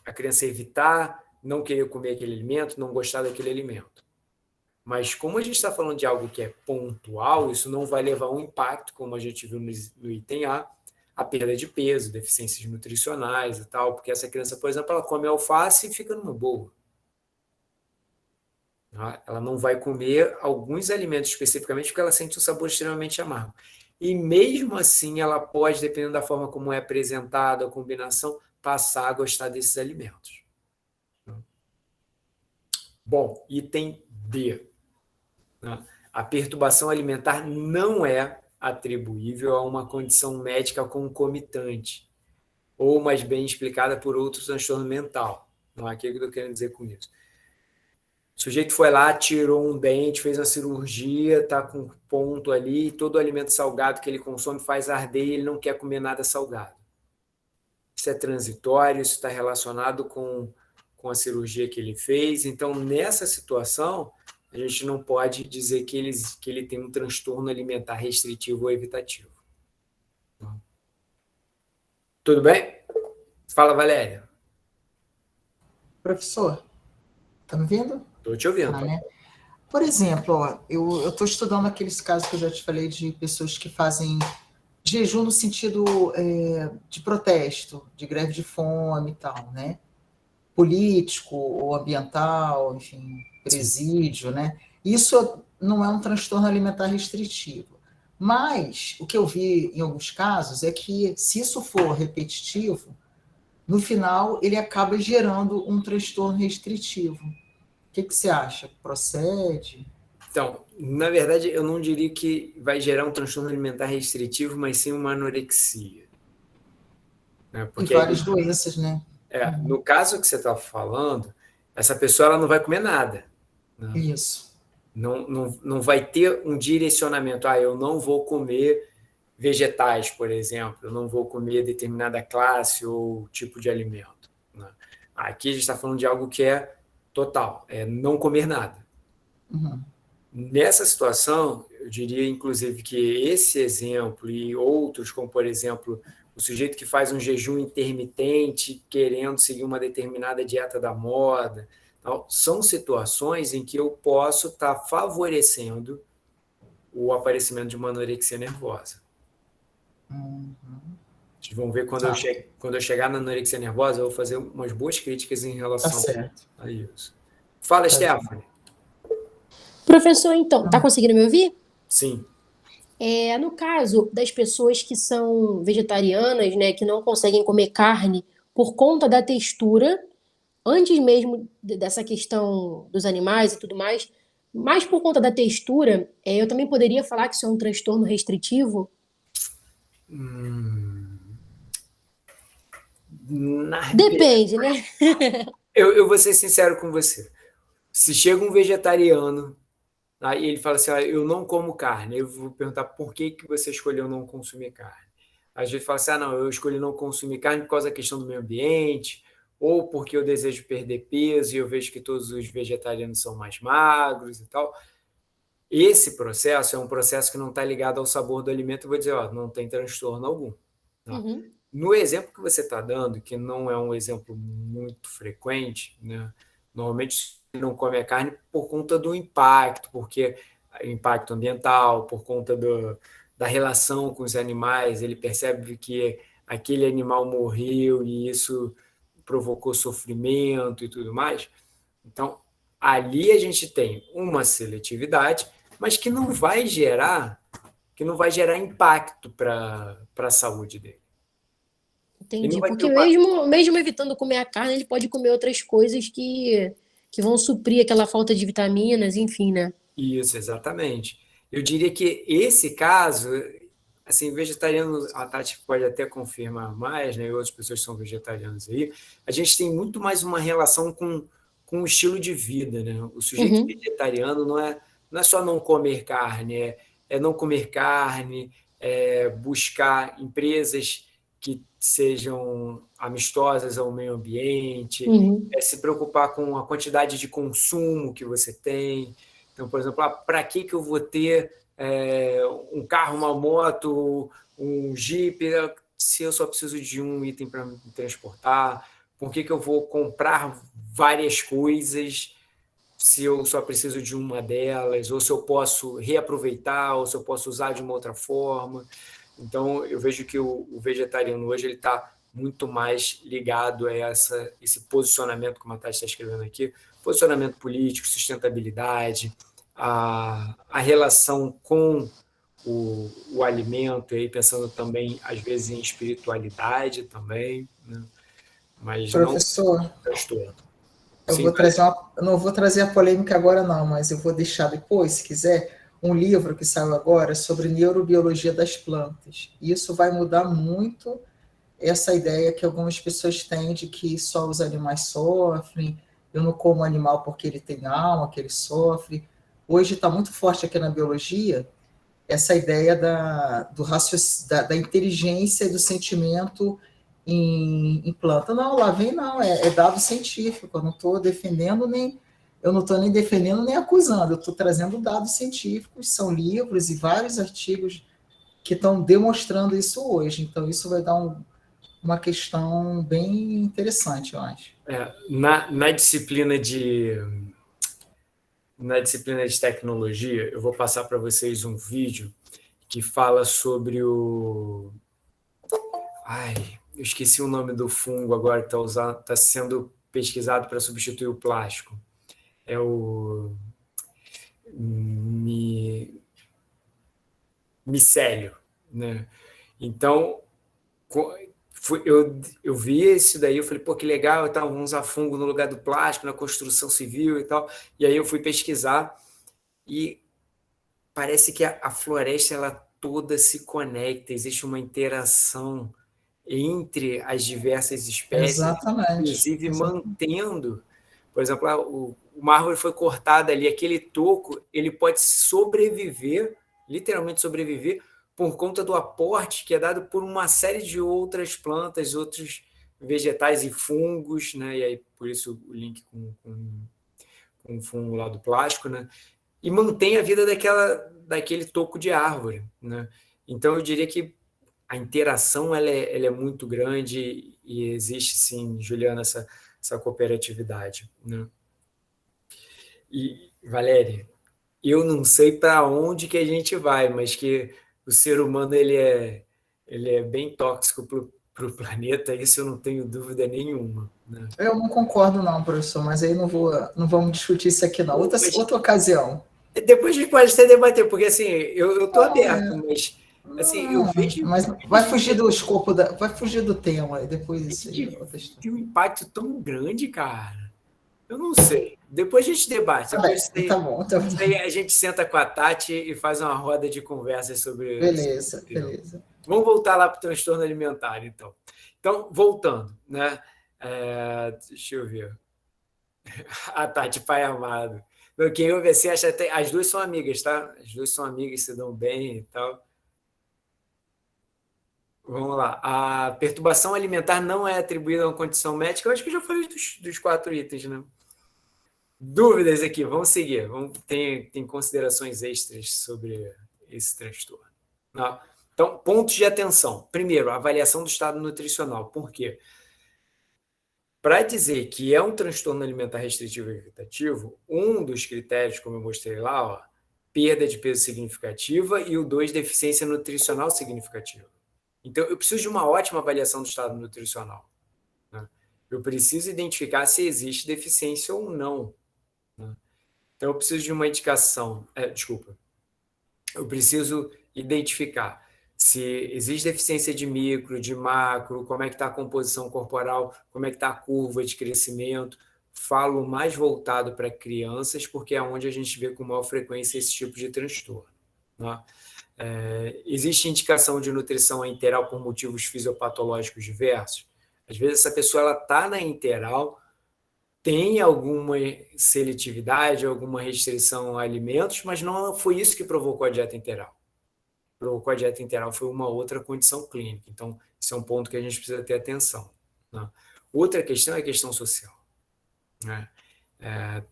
a criança evitar, não querer comer aquele alimento, não gostar daquele alimento. Mas como a gente está falando de algo que é pontual, isso não vai levar a um impacto, como a gente viu no item a perda de peso, deficiências nutricionais e tal, porque essa criança, por exemplo, ela come alface e fica numa boa. Ela não vai comer alguns alimentos especificamente porque ela sente um sabor extremamente amargo. E mesmo assim, ela pode, dependendo da forma como é apresentada a combinação, passar a gostar desses alimentos. Bom, item D. A perturbação alimentar não é atribuível a uma condição médica concomitante, ou mais bem explicada por outro transtorno mental. Não é aquilo que eu estou querendo dizer com isso. O sujeito foi lá, tirou um dente, fez uma cirurgia, está com um ponto ali, todo alimento salgado que ele consome faz arder e ele não quer comer nada salgado. Isso é transitório, isso está relacionado com a cirurgia que ele fez. Então, nessa situação, a gente não pode dizer que ele tem um transtorno alimentar restritivo ou evitativo. Tudo bem? Fala, Valéria. Professor, está me vendo? Estou te ouvindo. Né? Por exemplo, eu estou estudando aqueles casos que eu já te falei de pessoas que fazem jejum no sentido de protesto, de greve de fome e tal, né? Político ou ambiental, enfim, presídio, né? Isso não é um transtorno alimentar restritivo. Mas o que eu vi em alguns casos é que, se isso for repetitivo, no final ele acaba gerando um transtorno restritivo. O que você acha? Procede? Então, na verdade, eu não diria que vai gerar um transtorno alimentar restritivo, mas sim uma anorexia. Né? Porque várias doenças, né? No caso que você está falando, essa pessoa ela não vai comer nada. Né? Isso. Não vai ter um direcionamento. Eu não vou comer vegetais, por exemplo. Eu não vou comer determinada classe ou tipo de alimento. Né? Aqui a gente está falando de algo que é total, é não comer nada. Uhum. Nessa situação, eu diria, inclusive, que esse exemplo e outros, como, por exemplo, o sujeito que faz um jejum intermitente querendo seguir uma determinada dieta da moda, são situações em que eu posso estar favorecendo o aparecimento de uma anorexia nervosa. Uhum. Vocês vão ver quando eu chegar na anorexia nervosa, eu vou fazer umas boas críticas em relação a isso. Fala, Stephanie. Professor, então, tá conseguindo me ouvir? Sim. No caso das pessoas que são vegetarianas, né, que não conseguem comer carne por conta da textura, antes mesmo dessa questão dos animais e tudo mais, mas por conta da textura, eu também poderia falar que isso é um transtorno restritivo? Hum, na Depende, né? Eu vou ser sincero com você. Se chega um vegetariano, aí ele fala assim, eu não como carne, eu vou perguntar por que você escolheu não consumir carne. Às vezes fala assim, não, eu escolhi não consumir carne por causa da questão do meio ambiente, ou porque eu desejo perder peso e eu vejo que todos os vegetarianos são mais magros e tal. Esse processo é um processo que não está ligado ao sabor do alimento, eu vou dizer, não tem transtorno algum. Tá? Uhum. No exemplo que você está dando, que não é um exemplo muito frequente, né? Normalmente não come a carne por conta do impacto, porque impacto ambiental, por conta da relação com os animais, ele percebe que aquele animal morreu e isso provocou sofrimento e tudo mais. Então, ali a gente tem uma seletividade, mas que não vai gerar impacto para a saúde dele. E não Entendi. vai ter Porque uma. mesmo evitando comer a carne, ele pode comer outras coisas que vão suprir aquela falta de vitaminas, enfim, né? Isso, exatamente. Eu diria que esse caso, assim, vegetariano, a Tati pode até confirmar mais, né? E outras pessoas são vegetarianas aí. A gente tem muito mais uma relação com o estilo de vida, né? O sujeito Uhum, vegetariano não é só não comer carne, é não comer carne, é buscar empresas que sejam amistosas ao meio ambiente, uhum, é se preocupar com a quantidade de consumo que você tem. Então, por exemplo, para que eu vou ter um carro, uma moto, um Jeep, se eu só preciso de um item para me transportar? Por que eu vou comprar várias coisas se eu só preciso de uma delas? Ou se eu posso reaproveitar, ou se eu posso usar de uma outra forma? Então, eu vejo que o vegetariano hoje ele está muito mais ligado a esse posicionamento, como a Tati está escrevendo aqui, posicionamento político, sustentabilidade, a relação com o alimento, aí pensando também, às vezes, em espiritualidade também, né? Mas não Professor, transtorno. eu Sim, vou trazer eu não vou trazer a polêmica agora não, mas eu vou deixar depois, se quiser, um livro que saiu agora sobre neurobiologia das plantas. E isso vai mudar muito essa ideia que algumas pessoas têm de que só os animais sofrem, eu não como animal porque ele tem alma, que ele sofre. Hoje está muito forte aqui na biologia essa ideia da inteligência e do sentimento em planta. Não, lá vem não, é dado científico, eu não estou nem defendendo nem acusando, eu estou trazendo dados científicos, são livros e vários artigos que estão demonstrando isso hoje. Então, isso vai dar uma questão bem interessante, eu acho. Na disciplina de tecnologia, eu vou passar para vocês um vídeo que fala sobre o. Ai, eu esqueci o nome do fungo agora que está sendo pesquisado para substituir o plástico. É o micélio, né? Então, eu vi isso daí, eu falei, pô, que legal, vamos usar fungo no lugar do plástico, na construção civil e tal. E aí eu fui pesquisar e parece que a floresta ela toda se conecta, existe uma interação entre as diversas espécies, Exatamente. inclusive Exatamente. mantendo, por exemplo, uma árvore foi cortada ali, aquele toco, ele pode sobreviver, literalmente sobreviver, por conta do aporte que é dado por uma série de outras plantas, outros vegetais e fungos, né? E aí por isso o link com o fungo lá do plástico, né? E mantém a vida daquele toco de árvore, né? Então eu diria que a interação ela é muito grande e existe sim, Juliana, essa cooperatividade, né? E Valéria, eu não sei para onde que a gente vai, mas que o ser humano ele é bem tóxico para o planeta, isso eu não tenho dúvida nenhuma, né? Eu não concordo não, professor, mas aí não vamos discutir isso aqui não. Mas Outra ocasião. Depois a gente pode até debater, porque assim, eu tô aberto, mas assim, eu vejo. Mas vai fugir do escopo vai fugir do tema, e depois isso aí é outra história. Tem um impacto tão grande, cara. Eu não sei. Depois a gente debate. Tá bom, tá bom. Aí a gente senta com a Tati e faz uma roda de conversa sobre. Beleza, beleza. Vamos voltar lá para o transtorno alimentar, então. Então, voltando, né? Deixa eu ver. A Tati, pai amado. Quem ouve assim, acha até. As duas são amigas, tá? As duas são amigas, se dão bem e tal. Vamos lá. A perturbação alimentar não é atribuída a uma condição médica. Eu acho que eu já falei dos 4 itens, né? Dúvidas aqui, vamos seguir. Tem considerações extras sobre esse transtorno. Não. Então, pontos de atenção. Primeiro, a avaliação do estado nutricional. Por quê? Para dizer que é um transtorno alimentar restritivo e evitativo, um dos critérios, como eu mostrei lá, ó, perda de peso significativa, e o 2, deficiência nutricional significativa. Então, eu preciso de uma ótima avaliação do estado nutricional, né? Eu preciso identificar se existe deficiência ou não, né? Então, eu preciso de uma indicação. Eu preciso identificar se existe deficiência de micro, de macro, como é que está a composição corporal, como é que está a curva de crescimento. Falo mais voltado para crianças, porque é onde a gente vê com maior frequência esse tipo de transtorno, né? Existe indicação de nutrição enteral por motivos fisiopatológicos diversos. Às vezes essa pessoa está na enteral, tem alguma seletividade, alguma restrição a alimentos, mas não foi isso que provocou a dieta enteral. Provocou a dieta enteral foi uma outra condição clínica. Então, esse é um ponto que a gente precisa ter atenção, né? Outra questão é a questão social, né?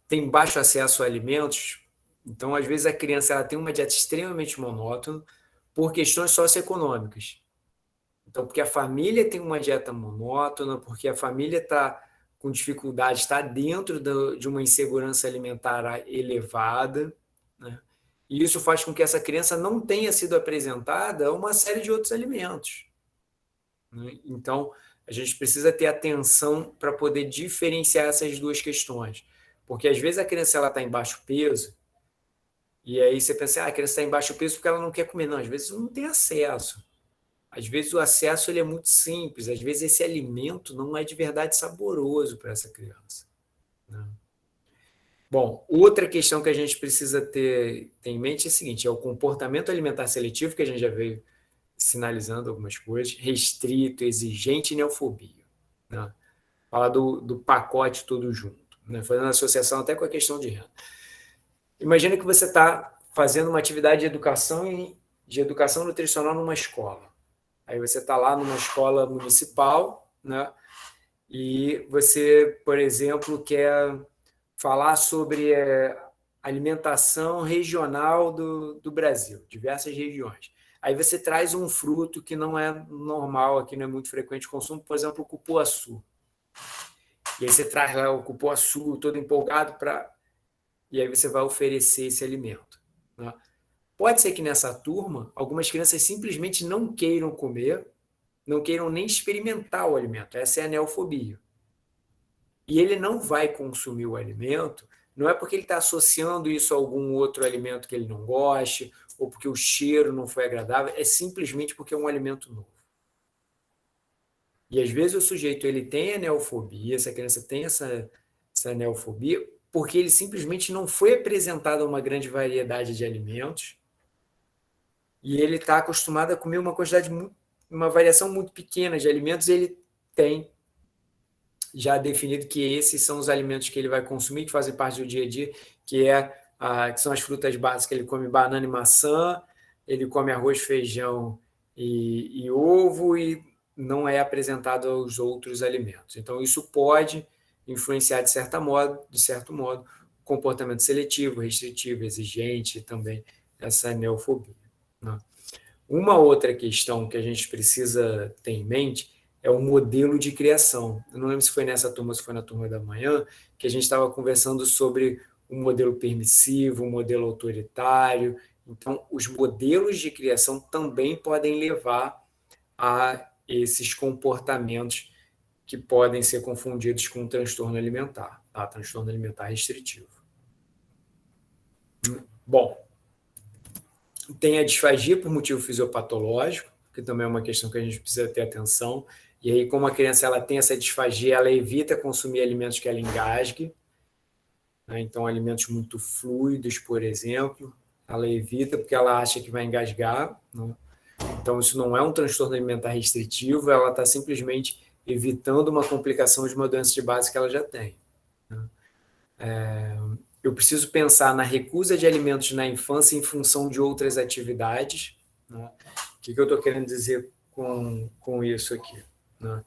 Tem baixo acesso a alimentos, então, às vezes, a criança ela tem uma dieta extremamente monótona por questões socioeconômicas. Então, porque a família tem uma dieta monótona, porque a família está com dificuldade, está dentro de uma insegurança alimentar elevada, né? E isso faz com que essa criança não tenha sido apresentada uma série de outros alimentos, né? Então, a gente precisa ter atenção para poder diferenciar essas duas questões. Porque, às vezes, a criança está em baixo peso, e aí você pensa, a criança está em baixo peso porque ela não quer comer. Não, às vezes não tem acesso. Às vezes o acesso ele é muito simples, às vezes esse alimento não é de verdade saboroso para essa criança, né? Bom, outra questão que a gente precisa ter em mente é a seguinte, é o comportamento alimentar seletivo, que a gente já veio sinalizando algumas coisas, restrito, exigente e neofobia, né? Fala do pacote todo junto, né? Fazendo associação até com a questão de renda. Imagina que você está fazendo uma atividade de educação nutricional numa escola. Aí você está lá numa escola municipal, né? E você, por exemplo, quer falar sobre alimentação regional do Brasil, diversas regiões. Aí você traz um fruto que não é normal, aqui não é muito frequente consumo, por exemplo, o cupuaçu. E aí você traz lá o cupuaçu todo empolgado e aí você vai oferecer esse alimento, né? Pode ser que nessa turma, algumas crianças simplesmente não queiram comer, não queiram nem experimentar o alimento. Essa é a neofobia. E ele não vai consumir o alimento, não é porque ele está associando isso a algum outro alimento que ele não goste, ou porque o cheiro não foi agradável, é simplesmente porque é um alimento novo. E às vezes o sujeito ele tem a neofobia, essa criança tem essa neofobia, porque ele simplesmente não foi apresentado a uma grande variedade de alimentos, e ele está acostumado a comer uma variação muito pequena de alimentos, e ele tem já definido que esses são os alimentos que ele vai consumir, que fazem parte do dia a dia, que são as frutas básicas. Ele come banana e maçã, ele come arroz, feijão e ovo, e não é apresentado aos outros alimentos. Então, isso pode influenciar, de certo modo, o comportamento seletivo, restritivo, exigente, também essa neofobia, né? Uma outra questão que a gente precisa ter em mente é o modelo de criação. Eu não lembro se foi nessa turma ou se foi na turma da manhã, que a gente estava conversando sobre o modelo permissivo, o modelo autoritário. Então, os modelos de criação também podem levar a esses comportamentos que podem ser confundidos com transtorno alimentar, tá? Transtorno alimentar restritivo. Bom, tem a disfagia por motivo fisiopatológico, que também é uma questão que a gente precisa ter atenção. E aí, como a criança ela tem essa disfagia, ela evita consumir alimentos que ela engasgue, né? Então, alimentos muito fluidos, por exemplo, ela evita porque ela acha que vai engasgar, né? Então, isso não é um transtorno alimentar restritivo, ela está simplesmente evitando uma complicação de uma doença de base que ela já tem, né? Eu preciso pensar na recusa de alimentos na infância em função de outras atividades, né? O que eu estou querendo dizer com isso aqui, né?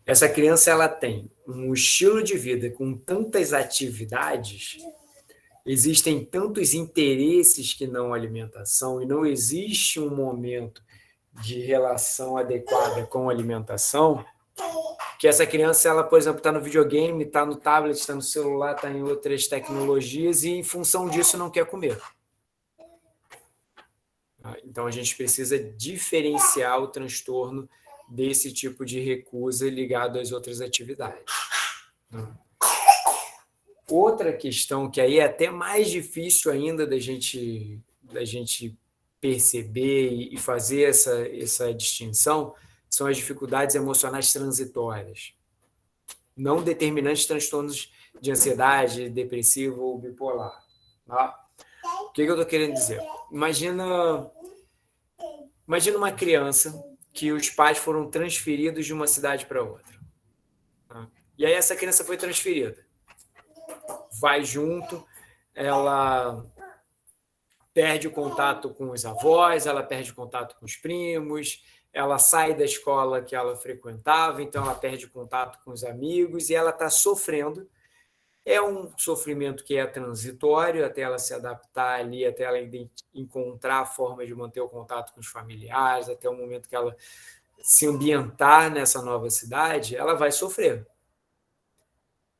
Essa criança ela tem um estilo de vida com tantas atividades, existem tantos interesses que não alimentação, e não existe um momento de relação adequada com a alimentação, que essa criança, ela, por exemplo, está no videogame, está no tablet, está no celular, está em outras tecnologias, e em função disso não quer comer. Então, a gente precisa diferenciar o transtorno desse tipo de recusa ligado às outras atividades. Outra questão que aí é até mais difícil ainda da gente perceber e fazer essa distinção são as dificuldades emocionais transitórias, não determinantes transtornos de ansiedade, depressivo ou bipolar. Tá? O que eu estou querendo dizer? Imagina uma criança que os pais foram transferidos de uma cidade para outra. Tá? E aí essa criança foi transferida. Vai junto, ela perde o contato com os avós, ela perde o contato com os primos, ela sai da escola que ela frequentava, então ela perde o contato com os amigos e ela está sofrendo. É um sofrimento que é transitório, até ela se adaptar ali, até ela encontrar a forma de manter o contato com os familiares, até o momento que ela se ambientar nessa nova cidade, ela vai sofrer.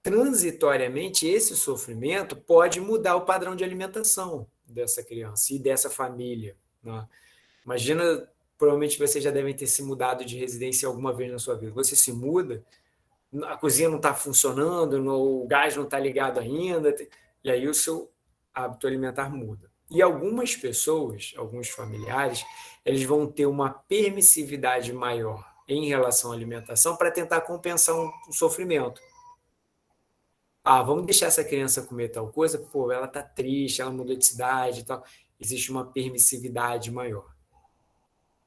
Transitoriamente, esse sofrimento pode mudar o padrão de alimentação dessa criança e dessa família, né? Imagina, provavelmente vocês já devem ter se mudado de residência alguma vez na sua vida. Você se muda, a cozinha não está funcionando, o gás não está ligado ainda, e aí o seu hábito alimentar muda. E algumas pessoas, alguns familiares, eles vão ter uma permissividade maior em relação à alimentação para tentar compensar um sofrimento. Vamos deixar essa criança comer tal coisa? Pô, ela está triste, ela mudou de cidade e tal. Existe uma permissividade maior.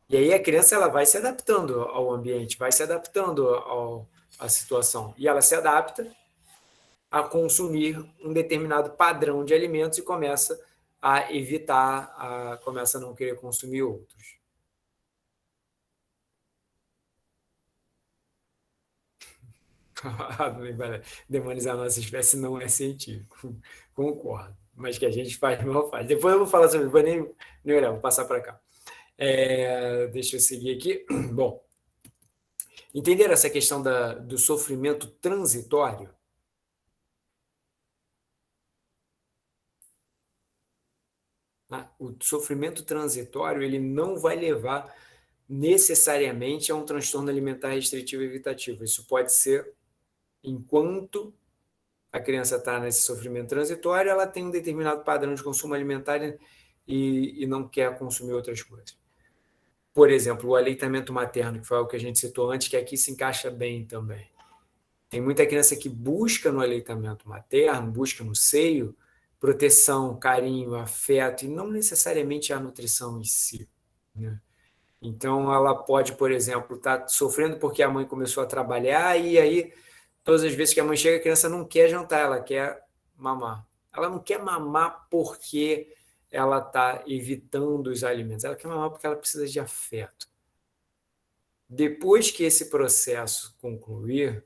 E aí a criança ela vai se adaptando ao ambiente, vai se adaptando à situação. E ela se adapta a consumir um determinado padrão de alimentos e começa a evitar, começa a não querer consumir outros. Demonizar a nossa espécie não é científico, concordo, mas que a gente faz, não faz. Depois eu vou falar sobre isso, vou nem olhar, vou passar para cá. Deixa eu seguir aqui. Bom, entenderam essa questão do sofrimento transitório? O sofrimento transitório ele não vai levar necessariamente a um transtorno alimentar restritivo e evitativo. Isso pode ser enquanto a criança está nesse sofrimento transitório, ela tem um determinado padrão de consumo alimentar e não quer consumir outras coisas. Por exemplo, o aleitamento materno, que foi o que a gente citou antes, que aqui se encaixa bem também. Tem muita criança que busca no aleitamento materno, busca no seio, proteção, carinho, afeto, e não necessariamente a nutrição em si, né? Então, ela pode, por exemplo, estar sofrendo porque a mãe começou a trabalhar e aí, todas as vezes que a mãe chega, a criança não quer jantar, ela quer mamar. Ela não quer mamar porque ela está evitando os alimentos, ela quer mamar porque ela precisa de afeto. Depois que esse processo concluir,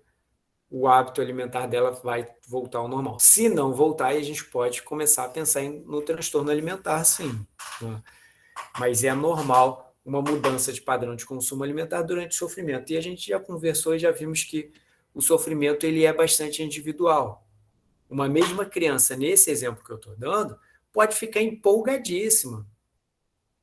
o hábito alimentar dela vai voltar ao normal. Se não voltar, aí a gente pode começar a pensar no transtorno alimentar, sim, né? Mas é normal uma mudança de padrão de consumo alimentar durante o sofrimento. E a gente já conversou e já vimos que o sofrimento ele é bastante individual. Uma mesma criança, nesse exemplo que eu estou dando, pode ficar empolgadíssima.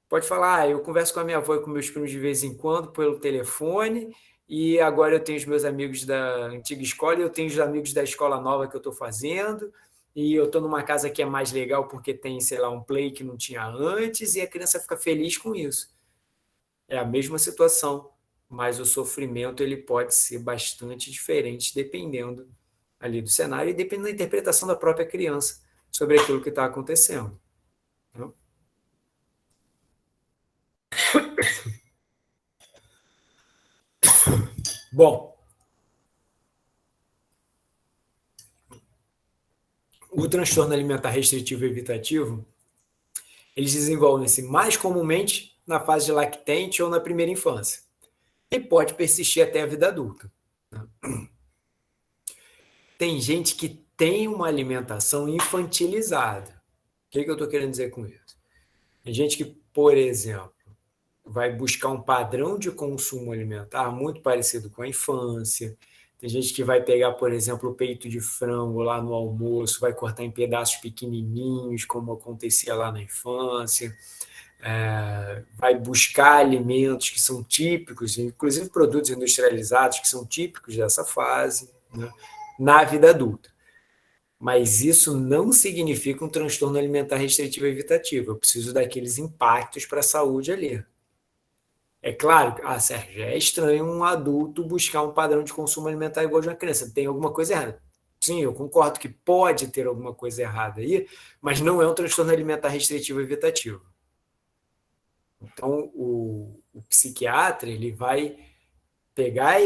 Pode falar, eu converso com a minha avó e com meus primos de vez em quando pelo telefone, e agora eu tenho os meus amigos da antiga escola, e eu tenho os amigos da escola nova que eu estou fazendo, e eu estou numa casa que é mais legal porque tem, sei lá, um play que não tinha antes, e a criança fica feliz com isso. É a mesma situação, mas o sofrimento ele pode ser bastante diferente dependendo ali do cenário e dependendo da interpretação da própria criança sobre aquilo que está acontecendo. Né? Bom, o transtorno alimentar restritivo e evitativo, eles desenvolvem-se mais comumente na fase de lactente ou na primeira infância e pode persistir até a vida adulta. Tem gente que tem uma alimentação infantilizada. O que eu estou querendo dizer com isso? Tem gente que, por exemplo, vai buscar um padrão de consumo alimentar muito parecido com a infância. Tem gente que vai pegar, por exemplo, o peito de frango lá no almoço, vai cortar em pedaços pequenininhos, como acontecia lá na infância. Vai buscar alimentos que são típicos, inclusive produtos industrializados que são típicos dessa fase, né, na vida adulta. Mas isso não significa um transtorno alimentar restritivo evitativo. Eu preciso daqueles impactos para a saúde ali. É claro, Sérgio, é estranho um adulto buscar um padrão de consumo alimentar igual de uma criança. Tem alguma coisa errada. Sim, eu concordo que pode ter alguma coisa errada aí, mas não é um transtorno alimentar restritivo evitativo. Então, o psiquiatra ele vai pegar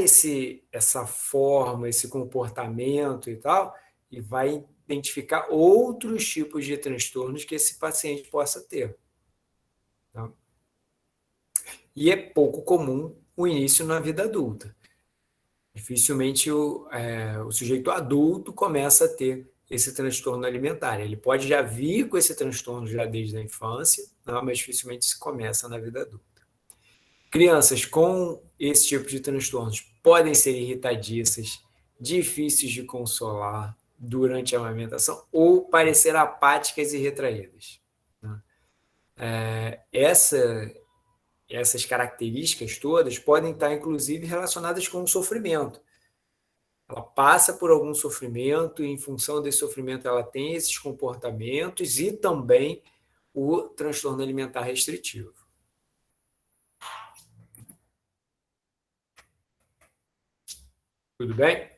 essa forma, esse comportamento e tal, e vai identificar outros tipos de transtornos que esse paciente possa ter. Tá? E é pouco comum o início na vida adulta. Dificilmente o sujeito adulto começa a ter esse transtorno alimentar. Ele pode já vir com esse transtorno já desde a infância, não, mas dificilmente se começa na vida adulta. Crianças com esse tipo de transtornos podem ser irritadiças, difíceis de consolar durante a amamentação ou parecer apáticas e retraídas. Essas características todas podem estar, inclusive, relacionadas com o sofrimento. Ela passa por algum sofrimento e, em função desse sofrimento, ela tem esses comportamentos e também o transtorno alimentar restritivo. Tudo bem?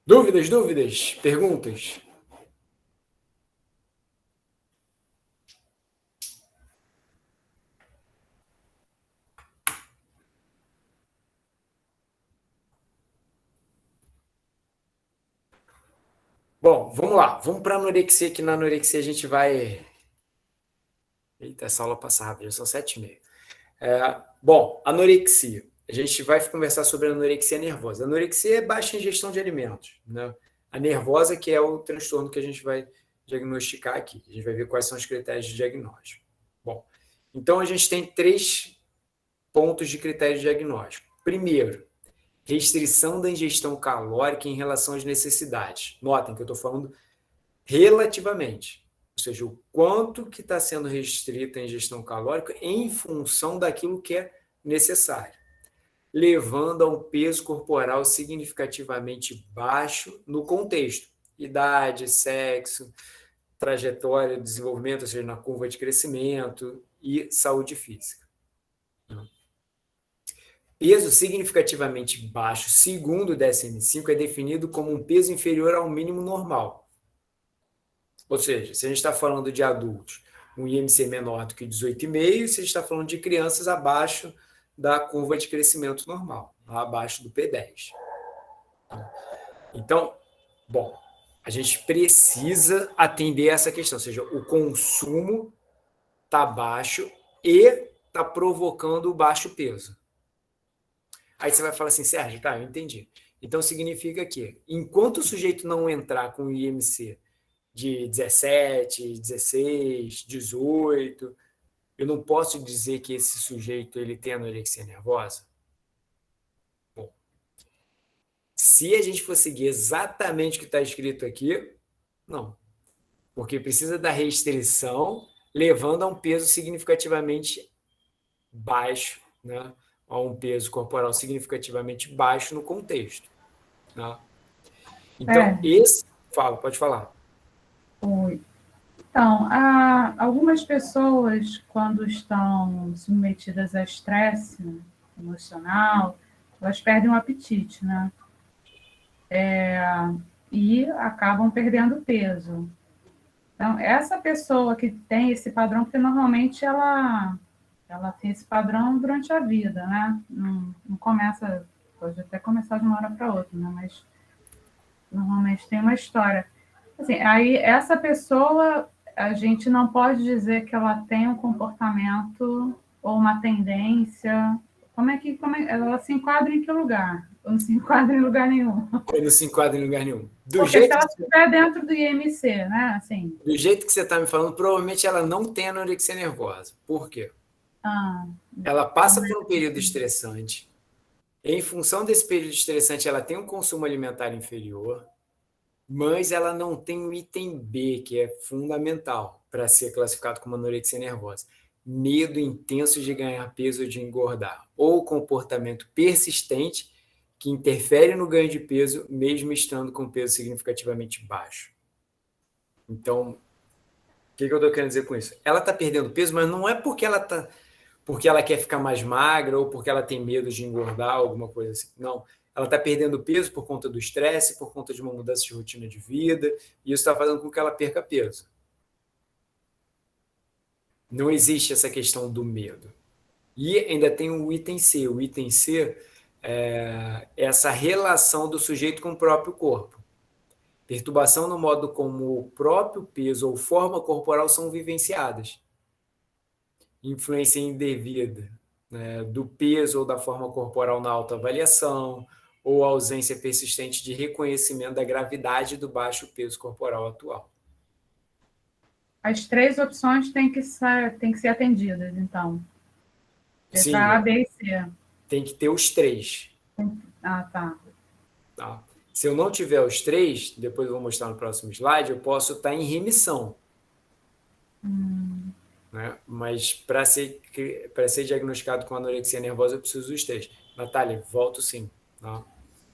Dúvidas? Perguntas? Bom, vamos lá. Vamos para a anorexia, que na anorexia a gente vai... Eita, essa aula passa rápido, já são 7h30. Bom, anorexia. A gente vai conversar sobre a anorexia nervosa. A anorexia é baixa ingestão de alimentos, né? A nervosa que é o transtorno que a gente vai diagnosticar aqui. A gente vai ver quais são os critérios de diagnóstico. Bom, então a gente tem 3 pontos de critério de diagnóstico. Primeiro, restrição da ingestão calórica em relação às necessidades. Notem que eu estou falando relativamente, ou seja, o quanto que está sendo restrita a ingestão calórica em função daquilo que é necessário, levando a um peso corporal significativamente baixo no contexto, idade, sexo, trajetória de desenvolvimento, ou seja, na curva de crescimento e saúde física. Peso significativamente baixo, segundo o DSM-5, é definido como um peso inferior ao mínimo normal. Ou seja, se a gente está falando de adultos, um IMC menor do que 18,5, se a gente está falando de crianças abaixo da curva de crescimento normal, abaixo do P10. Então, bom, a gente precisa atender essa questão, ou seja, o consumo está baixo e está provocando o baixo peso. Aí você vai falar assim, Sérgio, tá, eu entendi. Então significa que, enquanto o sujeito não entrar com o IMC de 17, 16, 18, eu não posso dizer que esse sujeito ele tem anorexia nervosa? Bom, se a gente for seguir exatamente o que está escrito aqui, não. Porque precisa da restrição, levando a um peso significativamente baixo, né? A um peso corporal significativamente baixo no contexto. Né? Então, pode falar. Oi. Então, algumas pessoas, quando estão submetidas a estresse, né, emocional, elas perdem o apetite, né? E acabam perdendo peso. Então, essa pessoa que tem esse padrão, porque normalmente ela tem esse padrão durante a vida, né? Não começa, pode até começar de uma hora para outra, né? Mas normalmente tem uma história. Assim, aí essa pessoa, a gente não pode dizer que ela tem um comportamento ou uma tendência. Ela se enquadra em que lugar? Ou não se enquadra em lugar nenhum? Ele não se enquadra em lugar nenhum. Porque se ela estiver dentro do IMC, né? Assim, Do jeito que você está me falando, provavelmente ela não tem anorexia nervosa. Por quê? ah, Ela passa por um período estressante. Em função desse período estressante, ela tem um consumo alimentar inferior, mas ela não tem o item B, que é fundamental para ser classificado como anorexia nervosa. Medo intenso de ganhar peso ou de engordar, ou comportamento persistente que interfere no ganho de peso, mesmo estando com peso significativamente baixo. Então, o que eu estou querendo dizer com isso? Ela está perdendo peso, mas não é porque ela quer ficar mais magra ou porque ela tem medo de engordar, alguma coisa assim. Não. Ela está perdendo peso por conta do estresse, por conta de uma mudança de rotina de vida, e isso está fazendo com que ela perca peso. Não existe essa questão do medo. E ainda tem o item C. O item C é essa relação do sujeito com o próprio corpo. Perturbação no modo como o próprio peso ou forma corporal são vivenciadas. Influência indevida, né, do peso ou da forma corporal na autoavaliação, ou ausência persistente de reconhecimento da gravidade do baixo peso corporal atual. as três opções têm que ser atendidas, então. Sim, Letra A, B e C. tem que ter os três. Ah, tá. Tá? Se eu não tiver os três, depois eu vou mostrar no próximo slide, eu posso estar em remissão. Né? Mas para ser diagnosticado com anorexia nervosa, eu preciso dos três. Natália, volto sim. Tá?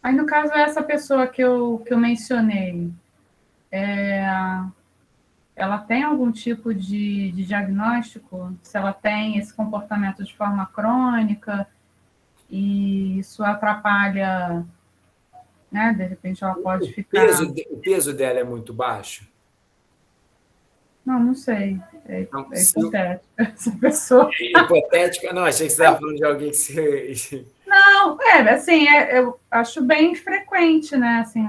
Aí, no caso, essa pessoa que eu mencionei, ela tem algum tipo de diagnóstico? Se ela tem esse comportamento de forma crônica e isso atrapalha, né? De repente ela pode ficar... O peso dela é muito baixo? Não sei. Não, É hipotético essa pessoa. Hipotética? Não, achei que você estava falando de alguém que se... Não, assim, eu acho bem frequente, né? Assim,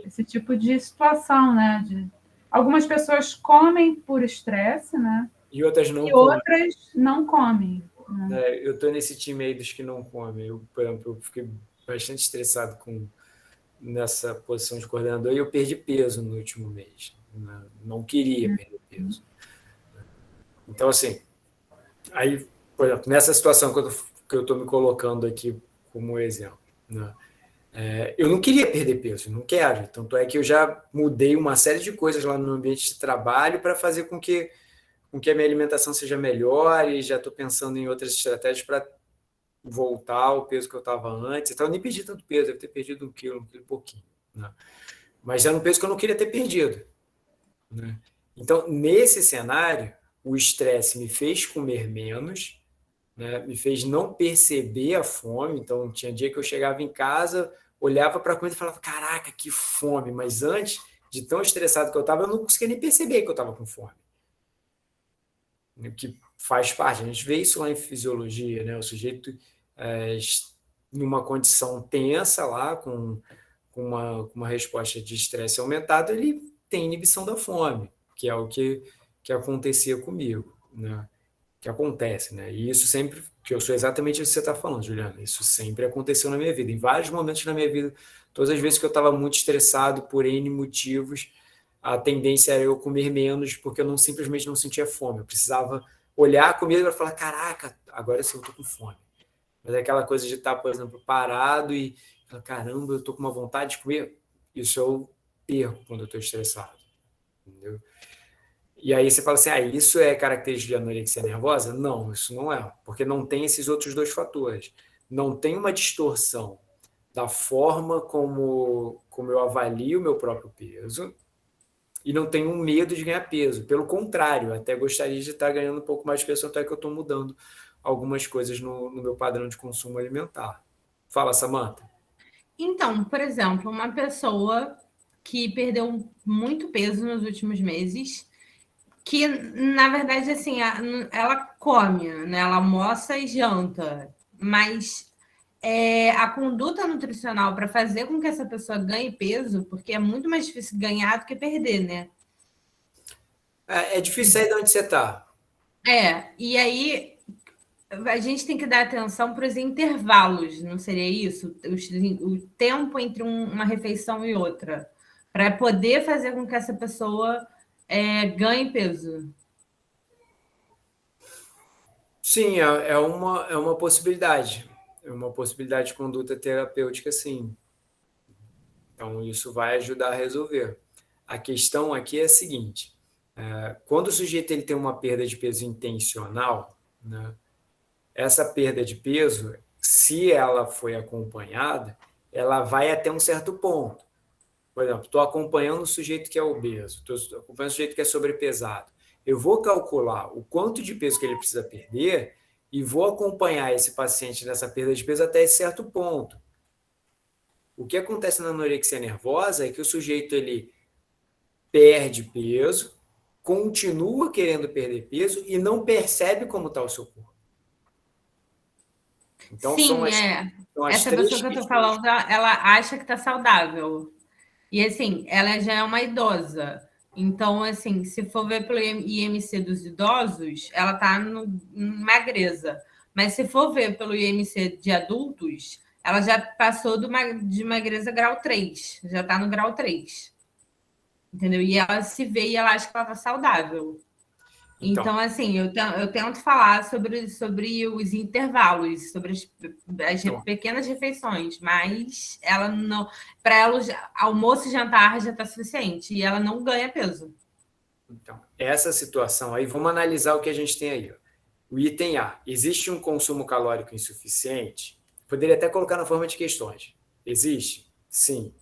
esse tipo de situação, né? Algumas pessoas comem por estresse, né? E outras não e comem. Outras não comem. Né? Eu estou nesse time aí dos que não comem. Eu, por exemplo, eu fiquei bastante estressado nessa posição de coordenador e eu perdi peso no último mês. Né? Não queria perder peso. Então, assim, aí, por exemplo, nessa situação que eu estou me colocando aqui como exemplo, né? Eu não queria perder peso, não quero. Tanto é que eu já mudei uma série de coisas lá no ambiente de trabalho para fazer com que a minha alimentação seja melhor e já estou pensando em outras estratégias para voltar ao peso que eu estava antes. Então, eu nem perdi tanto peso, deve ter perdido 1 quilo e pouquinho. Né? Mas era um peso que eu não queria ter perdido. Né? Então, nesse cenário, o estresse me fez comer menos, né? Me fez não perceber a fome. Então, tinha dia que eu chegava em casa, olhava para a comida e falava, caraca, que fome. Mas antes, de tão estressado que eu estava, eu não conseguia nem perceber que eu estava com fome. O que faz parte. A gente vê isso lá em fisiologia, né? O sujeito numa condição tensa lá, com uma resposta de estresse aumentado, ele tem inibição da fome, que é o que acontecia comigo, né? Que acontece, né? E isso sempre, que eu sou exatamente isso que você está falando, Juliana, isso sempre aconteceu na minha vida, em vários momentos na minha vida, todas as vezes que eu estava muito estressado por N motivos, a tendência era eu comer menos, porque eu simplesmente não sentia fome, eu precisava olhar a comida e falar, caraca, agora sim eu estou com fome. Mas é aquela coisa de estar, por exemplo, parado e falar, caramba, eu estou com uma vontade de comer, isso eu perco quando eu estou estressado, entendeu? E aí você fala assim, isso é característica de anorexia nervosa? Não, isso não é, porque não tem esses outros dois fatores. Não tem uma distorção da forma como eu avalio o meu próprio peso e não tenho medo de ganhar peso. Pelo contrário, até gostaria de estar ganhando um pouco mais de peso, até que eu estou mudando algumas coisas no meu padrão de consumo alimentar. Fala, Samantha. Então, por exemplo, uma pessoa que perdeu muito peso nos últimos meses, que, na verdade, assim, ela come, né? Ela almoça e janta, mas a conduta nutricional para fazer com que essa pessoa ganhe peso, porque é muito mais difícil ganhar do que perder, né? É difícil sair de onde você está. E aí a gente tem que dar atenção para os intervalos, não seria isso? O tempo entre uma refeição e outra, para poder fazer com que essa pessoa ganhe peso. Sim, é uma possibilidade. É uma possibilidade de conduta terapêutica, sim. Então, isso vai ajudar a resolver. A questão aqui é a seguinte: quando o sujeito ele tem uma perda de peso intencional, né, essa perda de peso, se ela foi acompanhada, ela vai até um certo ponto. Por exemplo, estou acompanhando o sujeito que é obeso, estou acompanhando o sujeito que é sobrepesado. Eu vou calcular o quanto de peso que ele precisa perder e vou acompanhar esse paciente nessa perda de peso até esse certo ponto. O que acontece na anorexia nervosa é que o sujeito ele perde peso, continua querendo perder peso e não percebe como está o seu corpo. Então, Sim, são as essa três pessoa que eu estou questões. falando, ela acha que está saudável. E assim, ela já é uma idosa. Então, assim, se for ver pelo IMC dos idosos, ela está em magreza. Mas se for ver pelo IMC de adultos, ela já passou de magreza grau 3, já está no grau 3. Entendeu? E ela se vê e ela acha que ela está saudável. Então, Então, assim, eu tento falar sobre os intervalos, sobre as pequenas refeições, mas ela não. Para ela, almoço e jantar já está suficiente e ela não ganha peso. então, essa situação aí, vamos analisar o que a gente tem aí. Ó. O item A, existe um consumo calórico insuficiente? Poderia até colocar na forma de questões. Existe? Sim.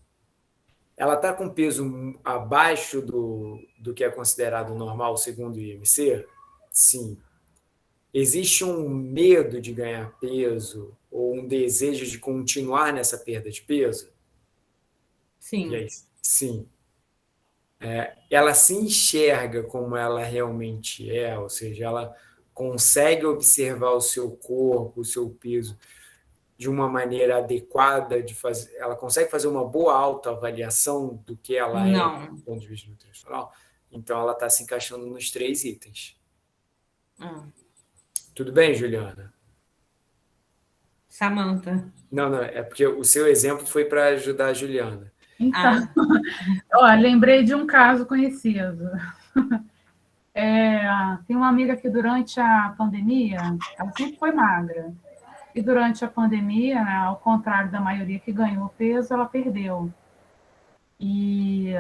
Ela está com peso abaixo do que é considerado normal segundo o IMC? Sim. Existe um medo de ganhar peso ou um desejo de continuar nessa perda de peso? E Sim. aí, sim. Ela se enxerga como ela realmente é, ou seja, ela consegue observar o seu corpo, o seu peso de uma maneira adequada, ela consegue fazer uma boa autoavaliação do que ela é do Não. ponto de vista nutricional. Então, ela está se encaixando nos 3 itens. Tudo bem, Juliana? Samantha. Não, é porque o seu exemplo foi para ajudar a Juliana. Então, lembrei de um caso conhecido. Tem uma amiga que durante a pandemia, ela sempre foi magra. E durante a pandemia, né, ao contrário da maioria que ganhou peso, ela perdeu. E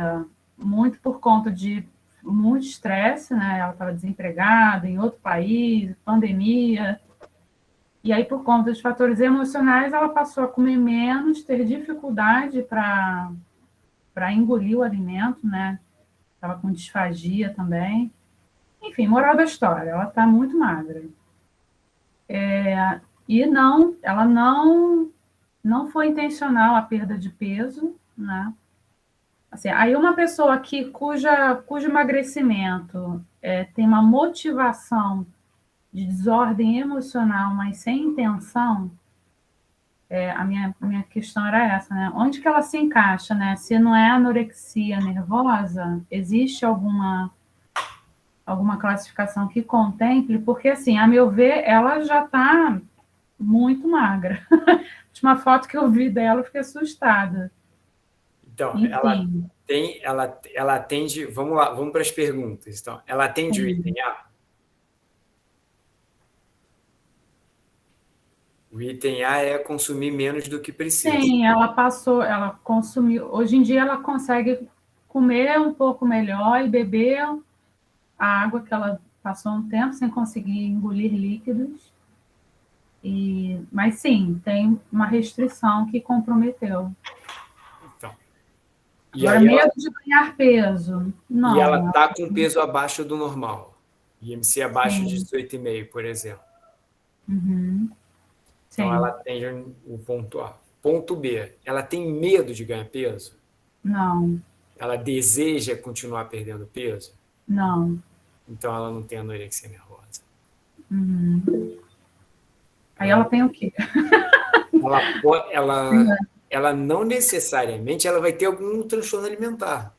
muito por conta de muito estresse, né? Ela estava desempregada em outro país, pandemia. E aí, por conta de fatores emocionais, ela passou a comer menos, ter dificuldade para engolir o alimento, né? Estava com disfagia também. Enfim, moral da história, ela está muito magra. E ela não foi intencional a perda de peso, né? Assim, aí uma pessoa cujo emagrecimento tem uma motivação de desordem emocional, mas sem intenção, a minha questão era essa, né? Onde que ela se encaixa, né? Se não é anorexia nervosa, existe alguma classificação que contemple, porque, assim, a meu ver, ela já está muito magra. A última foto que eu vi dela, eu fiquei assustada. Então, Enfim, ela atende. Vamos lá, vamos para as perguntas. Então, ela atende o sim. item A? O item A é consumir menos do que precisa. Sim, ela consumiu. Hoje em dia ela consegue comer um pouco melhor e beber a água que ela passou um tempo sem conseguir engolir líquidos. Mas sim, tem uma restrição que comprometeu. Então, E Agora, aí medo de ganhar peso. Não. e ela está com peso abaixo do normal. IMC abaixo de Sim. 18,5, por exemplo. Uhum. Então, Sim. ela tem o ponto A. Ponto B, ela tem medo de ganhar peso? Não. Ela deseja continuar perdendo peso? Não. Então, ela não tem anorexia nervosa. Uhum. Aí ela tem o quê? Ela não necessariamente ela vai ter algum transtorno alimentar.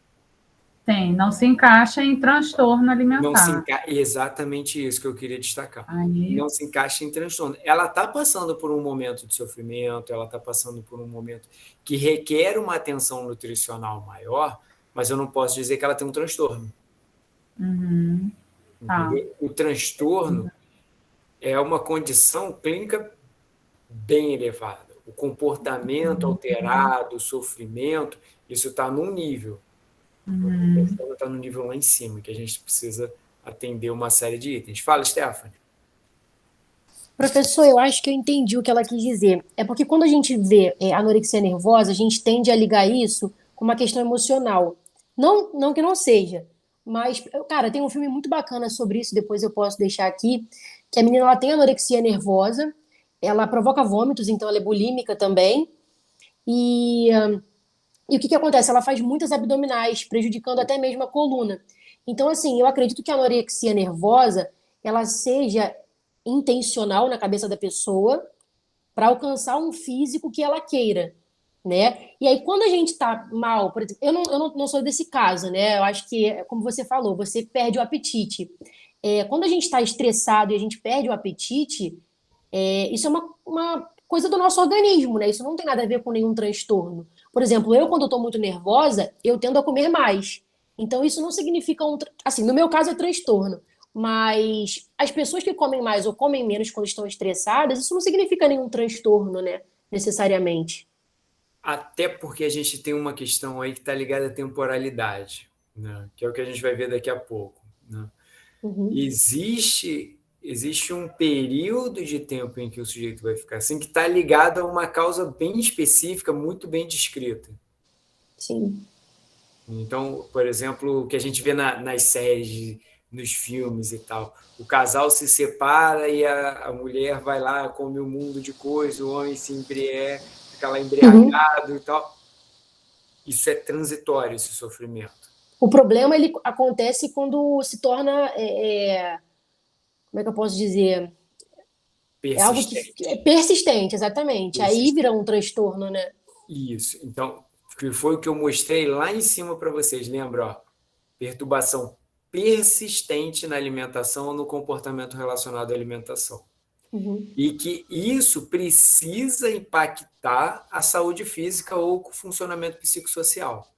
Tem, não se encaixa em transtorno Não se alimentar. exatamente isso que eu queria destacar. Aí, Não se encaixa em transtorno. Ela está passando por um momento de sofrimento, ela está passando por um momento que requer uma atenção nutricional maior, mas eu não posso dizer que ela tem um transtorno. uhum. Tá. O transtorno é uma condição clínica bem elevada. O comportamento alterado, o sofrimento, isso está num nível. Uhum. Está no nível lá em cima, que a gente precisa atender uma série de itens. Fala, Stephanie. Professor, eu acho que eu entendi o que ela quis dizer. É porque quando a gente vê anorexia nervosa, a gente tende a ligar isso com uma questão emocional. Não que não seja, mas, cara, tem um filme muito bacana sobre isso, depois eu posso deixar aqui, que a menina ela tem anorexia nervosa, ela provoca vômitos, então ela é bulímica também, e, e o que acontece? Ela faz muitas abdominais, prejudicando até mesmo a coluna. Então, assim, eu acredito que a anorexia nervosa, ela seja intencional na cabeça da pessoa para alcançar um físico que ela queira, né? E aí, quando a gente tá mal, por exemplo, eu não sou desse caso, né? Eu acho que, como você falou, você perde o apetite. Quando a gente está estressado e a gente perde o apetite, isso é uma coisa do nosso organismo, né? Isso não tem nada a ver com nenhum transtorno. Por exemplo, eu, quando eu estou muito nervosa, eu tendo a comer mais. Então, isso não significa assim, no meu caso é transtorno. Mas as pessoas que comem mais ou comem menos quando estão estressadas, isso não significa nenhum transtorno, né? Necessariamente. Até porque a gente tem uma questão aí que está ligada à temporalidade, né? Que é o que a gente vai ver daqui a pouco, né? Uhum. Existe um período de tempo em que o sujeito vai ficar assim, que está ligado a uma causa bem específica, muito bem descrita. Sim. Então, por exemplo, o que a gente vê nas séries, nos filmes e tal, o casal se separa e a mulher vai lá, come um mundo de coisa, o homem fica lá Uhum. embriagado e tal. Isso é transitório, esse sofrimento. O problema ele acontece quando se torna, como é que eu posso dizer? É algo que é Persistente. persistente, exatamente. Aí vira Persistente. um transtorno, né? Isso. Então, que foi o que eu mostrei lá em cima para vocês, lembra? Ó, perturbação persistente na alimentação ou no comportamento relacionado à alimentação. Uhum. E que isso precisa impactar a saúde física ou o funcionamento psicossocial.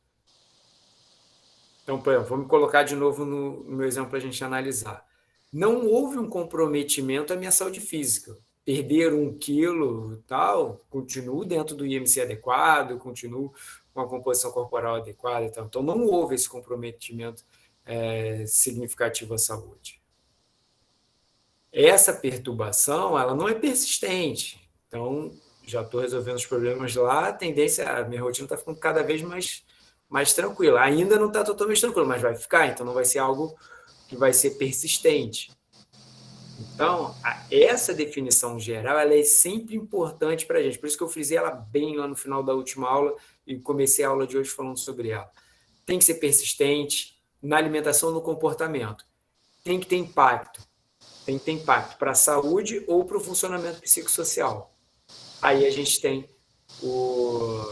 Então, por exemplo, vamos colocar de novo no meu exemplo para a gente analisar. Não houve um comprometimento à minha saúde física. Perder 1 quilo e tal, continuo dentro do IMC adequado, continuo com a composição corporal adequada e tal. Então, não houve esse comprometimento significativo à saúde. Essa perturbação, ela não é persistente. Então, já estou resolvendo os problemas lá, a tendência, a minha rotina está ficando cada vez mais tranquila. Ainda não está totalmente tranquila, mas vai ficar, então não vai ser algo que vai ser persistente. Então, essa definição geral, ela é sempre importante para a gente. Por isso que eu frisei ela bem lá no final da última aula e comecei a aula de hoje falando sobre ela. Tem que ser persistente na alimentação e no comportamento. Tem que ter impacto. Tem que ter impacto para a saúde ou para o funcionamento psicossocial. Aí a gente tem o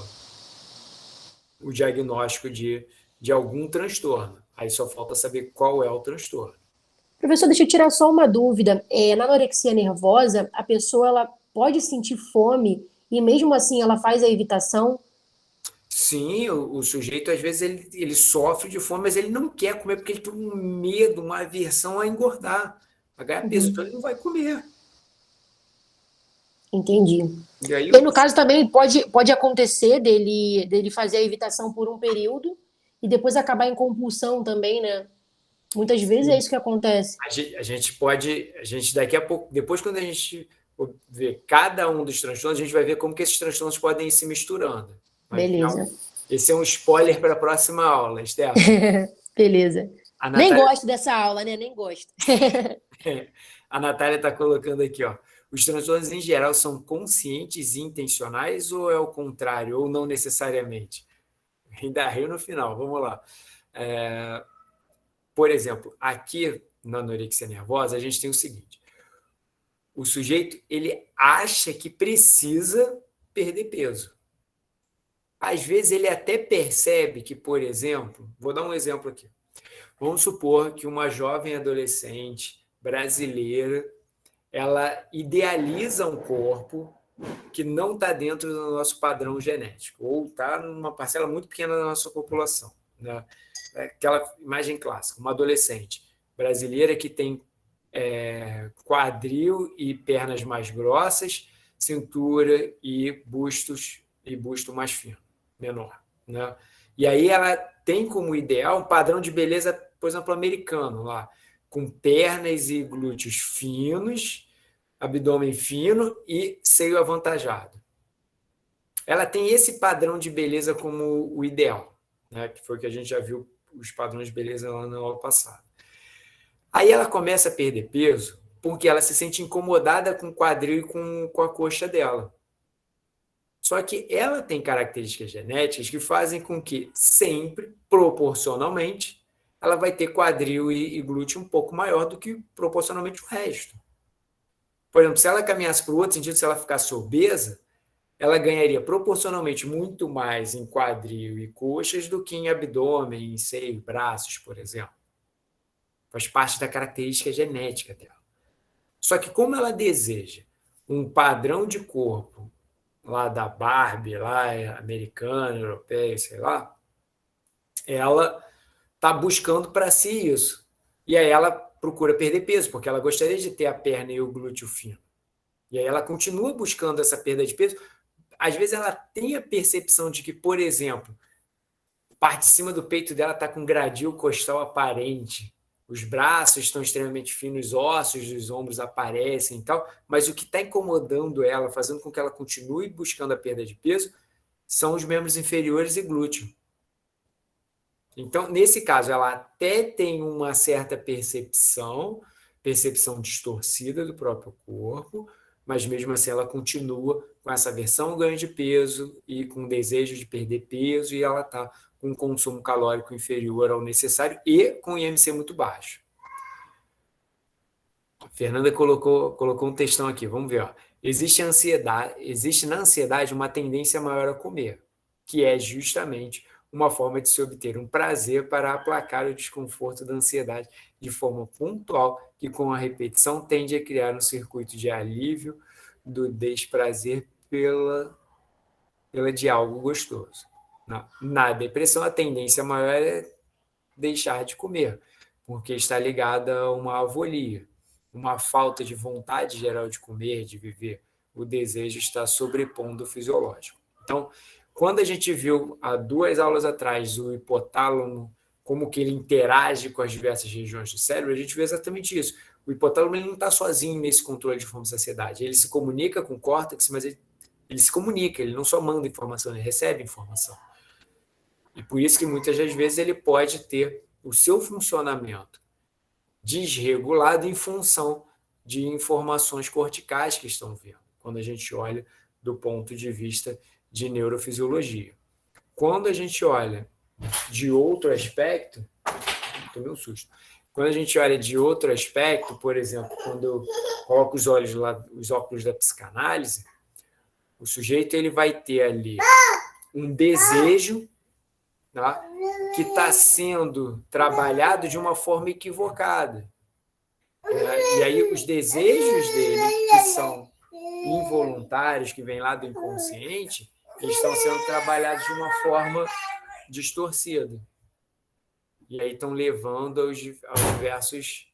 diagnóstico de algum transtorno. Aí só falta saber qual é o transtorno. Professor, deixa eu tirar só uma dúvida. Na anorexia nervosa, a pessoa ela pode sentir fome e mesmo assim ela faz a evitação? Sim, o sujeito, às vezes, ele sofre de fome, mas ele não quer comer porque ele tem um medo, uma aversão a engordar, a ganhar peso. Uhum. Então, ele não vai comer. Entendi. E aí, E aí, no caso também pode acontecer dele fazer a evitação por um período e depois acabar em compulsão também, né? Muitas vezes é isso que acontece. a gente daqui a pouco, depois quando a gente ver cada um dos transtornos, a gente vai ver como que esses transtornos podem ir se misturando. Vai vir Beleza. Esse é um spoiler para a próxima aula, Estela. Beleza. A Nem Natália, gosto dessa aula, né? Nem gosto. a Natália está colocando aqui, ó. Os transtornos em geral são conscientes e intencionais ou é o contrário, ou não necessariamente? Ainda riu no final, vamos lá. Por exemplo, aqui na anorexia nervosa, a gente tem o seguinte: o sujeito ele acha que precisa perder peso. Às vezes ele até percebe que, por exemplo, vou dar um exemplo aqui. Vamos supor que uma jovem adolescente brasileira, ela idealiza um corpo que não está dentro do nosso padrão genético, ou está numa parcela muito pequena da nossa população, né? Aquela imagem clássica, uma adolescente brasileira que tem quadril e pernas mais grossas, cintura e busto mais fino, menor, né? E aí ela tem como ideal um padrão de beleza, por exemplo, americano, lá, com pernas e glúteos finos, abdômen fino e seio avantajado. Ela tem esse padrão de beleza como o ideal, né? Que foi o que a gente já viu os padrões de beleza lá na aula passada. Aí ela começa a perder peso porque ela se sente incomodada com o quadril e com a coxa dela. Só que ela tem características genéticas que fazem com que sempre, proporcionalmente, ela vai ter quadril e glúteo um pouco maior do que proporcionalmente o resto. Por exemplo, se ela caminhasse para o outro sentido, se ela ficasse obesa, ela ganharia proporcionalmente muito mais em quadril e coxas do que em abdômen, em seio e braços, por exemplo. Faz parte da característica genética dela. Só que como ela deseja um padrão de corpo lá da Barbie, lá americana, europeia, sei lá, ela está buscando para si isso. E aí ela procura perder peso, porque ela gostaria de ter a perna e o glúteo fino. E aí ela continua buscando essa perda de peso. Às vezes ela tem a percepção de que, por exemplo, parte de cima do peito dela está com gradil costal aparente, os braços estão extremamente finos, os ossos dos ombros aparecem e tal, mas o que está incomodando ela, fazendo com que ela continue buscando a perda de peso, são os membros inferiores e glúteo. Então, nesse caso, ela até tem uma certa percepção distorcida do próprio corpo, mas mesmo assim ela continua com essa aversão ao ganho de peso e com desejo de perder peso, e ela está com um consumo calórico inferior ao necessário e com IMC muito baixo. A Fernanda colocou um textão aqui, vamos ver. Ó. Existe na ansiedade uma tendência maior a comer, que é justamente uma forma de se obter um prazer para aplacar o desconforto da ansiedade de forma pontual, que com a repetição tende a criar um circuito de alívio do desprazer pela de algo gostoso. Na depressão, a tendência maior é deixar de comer, porque está ligada a uma avolia, uma falta de vontade geral de comer, de viver. O desejo está sobrepondo o fisiológico. Então, quando a gente viu há 2 aulas atrás o hipotálamo, como que ele interage com as diversas regiões do cérebro, a gente vê exatamente isso. O hipotálamo ele não está sozinho nesse controle de fome e saciedade. Ele se comunica com o córtex, mas ele se comunica, ele não só manda informação, ele recebe informação. E por isso que muitas das vezes ele pode ter o seu funcionamento desregulado em função de informações corticais que estão vindo, quando a gente olha do ponto de vista de neurofisiologia. Quando a gente olha de outro aspecto, tomei um susto. Quando a gente olha de outro aspecto, por exemplo, quando eu coloco os óculos da psicanálise, o sujeito ele vai ter ali um desejo, tá, que está sendo trabalhado de uma forma equivocada. E aí os desejos dele, que são involuntários, que vêm lá do inconsciente, eles estão sendo trabalhados de uma forma distorcida. E aí estão levando aos diversos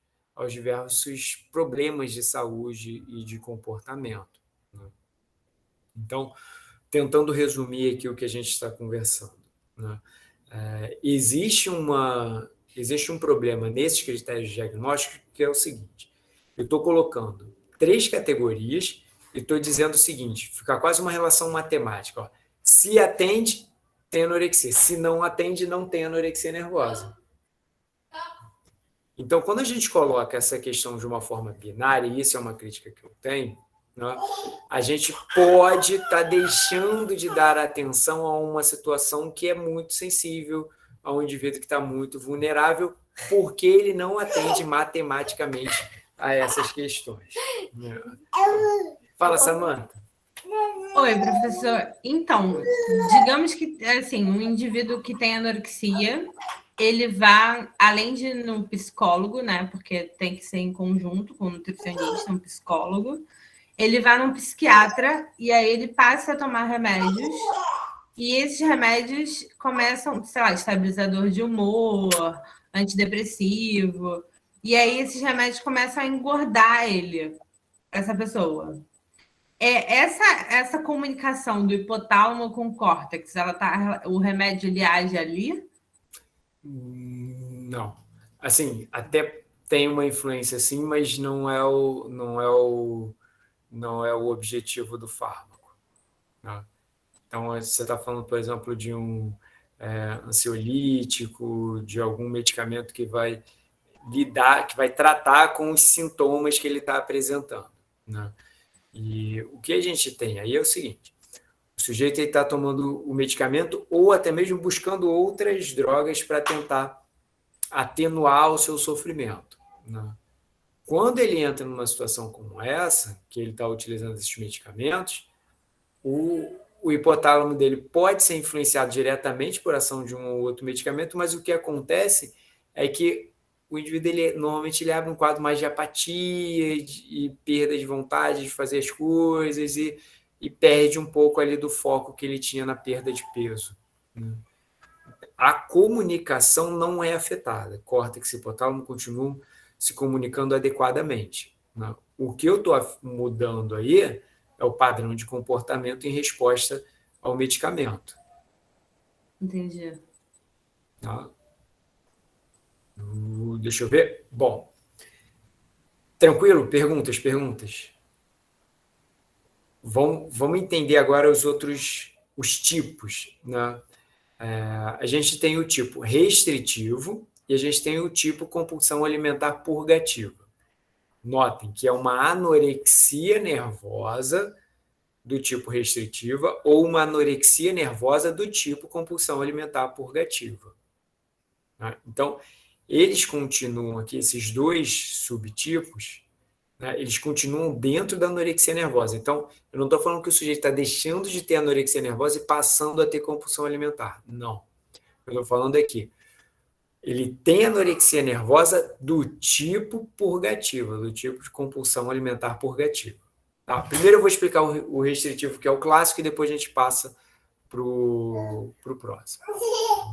problemas de saúde e de comportamento. Né? Então, tentando resumir aqui o que a gente está conversando. Né? Existe um problema nesses critérios de diagnóstico que é o seguinte: eu estou colocando 3 categorias e estou dizendo o seguinte, fica quase uma relação matemática. Ó. Se atende, tem anorexia. Se não atende, não tem anorexia nervosa. Então, quando a gente coloca essa questão de uma forma binária, e isso é uma crítica que eu tenho, né, a gente pode estar deixando de dar atenção a uma situação que é muito sensível, a um indivíduo que está muito vulnerável, porque ele não atende matematicamente a essas questões. Fala, Samantha. Oi, professor. Então, digamos que assim, um indivíduo que tem anorexia, ele vai, além de ir no psicólogo, né? Porque tem que ser em conjunto com um nutricionista, um psicólogo, ele vai num psiquiatra e aí ele passa a tomar remédios. E esses remédios começam, sei lá, estabilizador de humor, antidepressivo. E aí esses remédios começam a engordar ele, essa pessoa. Essa comunicação do hipotálamo com o córtex, o remédio ele age ali? Não. Assim, até tem uma influência sim, mas não é o objetivo do fármaco. Né? Então, você está falando, por exemplo, de um ansiolítico, de algum medicamento que vai tratar com os sintomas que ele está apresentando. Né? E o que a gente tem aí é o seguinte: o sujeito está tomando o medicamento ou até mesmo buscando outras drogas para tentar atenuar o seu sofrimento. Né? Quando ele entra numa situação como essa, que ele está utilizando esses medicamentos, o hipotálamo dele pode ser influenciado diretamente por ação de um ou outro medicamento, mas o que acontece é que o indivíduo normalmente ele abre um quadro mais de apatia e perda de vontade de fazer as coisas e perde um pouco ali do foco que ele tinha na perda de peso. Né? A comunicação não é afetada. Córtex e hipotálamo continuam se comunicando adequadamente. Né? O que eu estou mudando aí é o padrão de comportamento em resposta ao medicamento. Entendi. Tá? Deixa eu ver. Bom. Tranquilo? Perguntas. Vamos entender agora os tipos. Né? A gente tem o tipo restritivo e a gente tem o tipo compulsão alimentar purgativa. Notem que é uma anorexia nervosa do tipo restritiva ou uma anorexia nervosa do tipo compulsão alimentar purgativa. Né? Então, eles continuam aqui, esses dois subtipos, né, eles continuam dentro da anorexia nervosa. Então, eu não estou falando que o sujeito está deixando de ter anorexia nervosa e passando a ter compulsão alimentar. Não. Eu estou falando aqui. Ele tem anorexia nervosa do tipo purgativa, do tipo de compulsão alimentar purgativa. Tá? Primeiro eu vou explicar o restritivo, que é o clássico, e depois a gente passa para o próximo.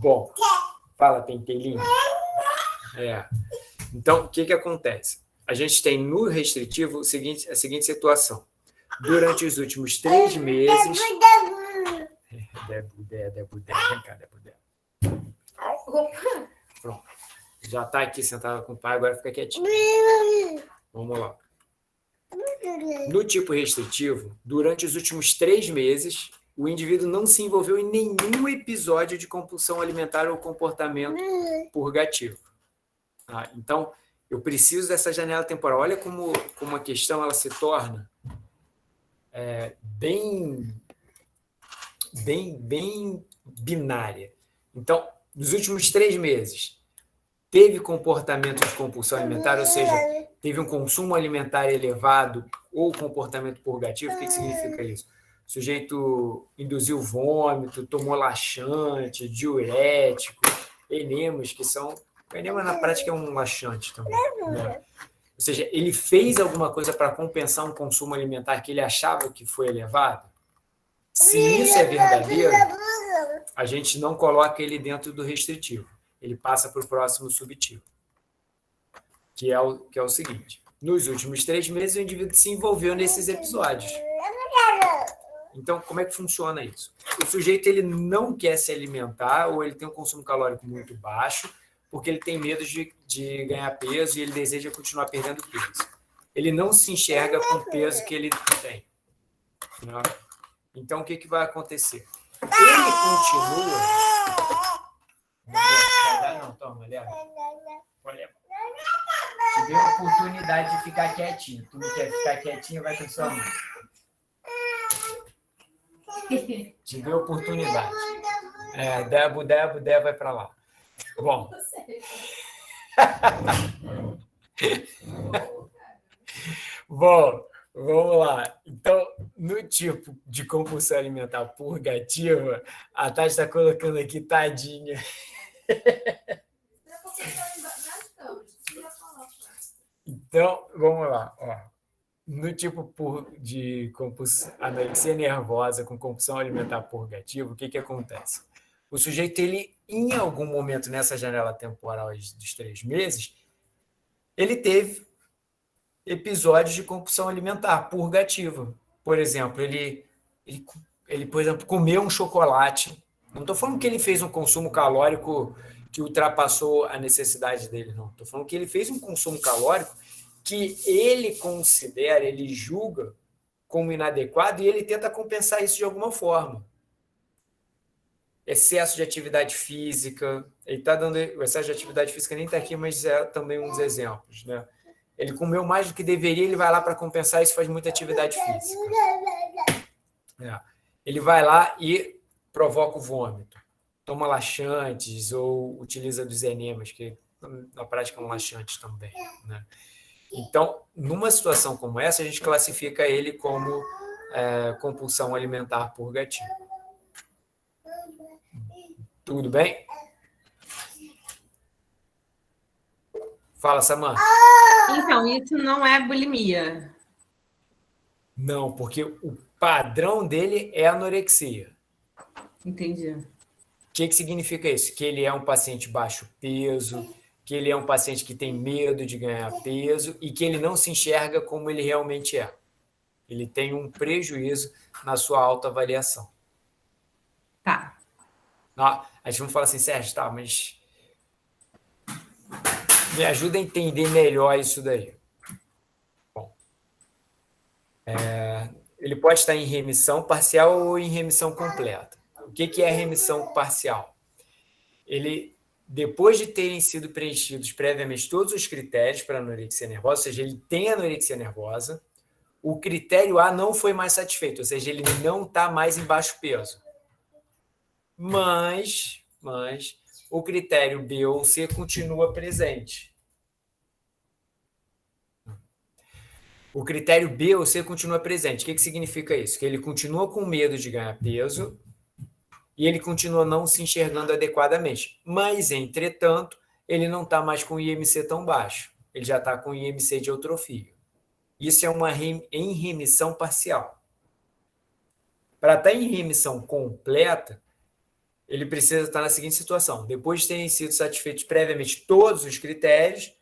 Bom, fala, pentelinho. Então, o que acontece? A gente tem no restritivo a seguinte situação. Durante os últimos 3 meses... Vem cá, Débora. Pronto. Já está aqui sentada com o pai, agora fica quietinho. Vamos lá. No tipo restritivo, durante os últimos 3 meses, o indivíduo não se envolveu em nenhum episódio de compulsão alimentar ou comportamento purgativo. Tá? Então, eu preciso dessa janela temporal. Olha como a questão ela se torna bem binária. Então, nos últimos 3 meses, teve comportamento de compulsão alimentar, ou seja, teve um consumo alimentar elevado ou comportamento purgativo. O que significa isso? O sujeito induziu vômito, tomou laxante, diurético, enemas, que são... O enema, na prática, é um laxante também. Né? Ou seja, ele fez alguma coisa para compensar um consumo alimentar que ele achava que foi elevado? Se isso é verdadeiro, a gente não coloca ele dentro do restritivo. Ele passa para o próximo subtipo, que é o seguinte. Nos últimos 3 meses, o indivíduo se envolveu nesses episódios. Então, como é que funciona isso? O sujeito ele não quer se alimentar ou ele tem um consumo calórico muito baixo porque ele tem medo de ganhar peso e ele deseja continuar perdendo peso. Ele não se enxerga com o peso que ele tem. Né? Então, o que vai acontecer? ele continua... Vai dar não, toma, leva. Pode levar. Tive a oportunidade de ficar quietinho. Tu não quer ficar quietinho, vai com sua mãe. Tive a oportunidade. Debo, vai para lá. Bom. Bom, vamos lá. Então, no tipo de compulsão alimentar purgativa, a Tati está colocando aqui, tadinha. Então, vamos lá. Ó. No tipo de anorexia nervosa com compulsão alimentar purgativa, o que acontece? O sujeito, ele, em algum momento nessa janela temporal dos 3 meses, ele teve episódios de compulsão alimentar purgativa. Por exemplo, ele, por exemplo, comeu um chocolate. Não estou falando que ele fez um consumo calórico que ultrapassou a necessidade dele, não. Estou falando que ele fez um consumo calórico que ele considera, ele julga como inadequado e ele tenta compensar isso de alguma forma. Excesso de atividade física. Ele está dando... O excesso de atividade física nem está aqui, mas é também um dos exemplos, né? Ele comeu mais do que deveria, ele vai lá para compensar isso, faz muita atividade física. Ele vai lá e provoca o vômito. Toma laxantes ou utiliza dos enemas, que na prática são laxantes também, né? Então, numa situação como essa, a gente classifica ele como compulsão alimentar purgativa. Tudo bem? Fala, Samantha. Então, isso não é bulimia. Não, porque o padrão dele é anorexia. Entendi. O que significa isso? Que ele é um paciente baixo peso, que ele é um paciente que tem medo de ganhar peso e que ele não se enxerga como ele realmente é. Ele tem um prejuízo na sua autoavaliação. Tá. A gente vai falar assim, Sérgio, tá, mas me ajuda a entender melhor isso daí. Bom, ele pode estar em remissão parcial ou em remissão completa. O que é remissão parcial? Ele, depois de terem sido preenchidos previamente todos os critérios para anorexia nervosa, ou seja, ele tem anorexia nervosa, o critério A não foi mais satisfeito, ou seja, ele não está mais em baixo peso. Mas o critério B ou C continua presente. O critério B ou C continua presente. O que significa isso? Que ele continua com medo de ganhar peso e ele continua não se enxergando adequadamente. Mas, entretanto, ele não está mais com IMC tão baixo. Ele já está com IMC de eutrofia. Isso é uma em remissão parcial. Para estar em remissão completa, ele precisa estar na seguinte situação. Depois de terem sido satisfeitos previamente todos os critérios,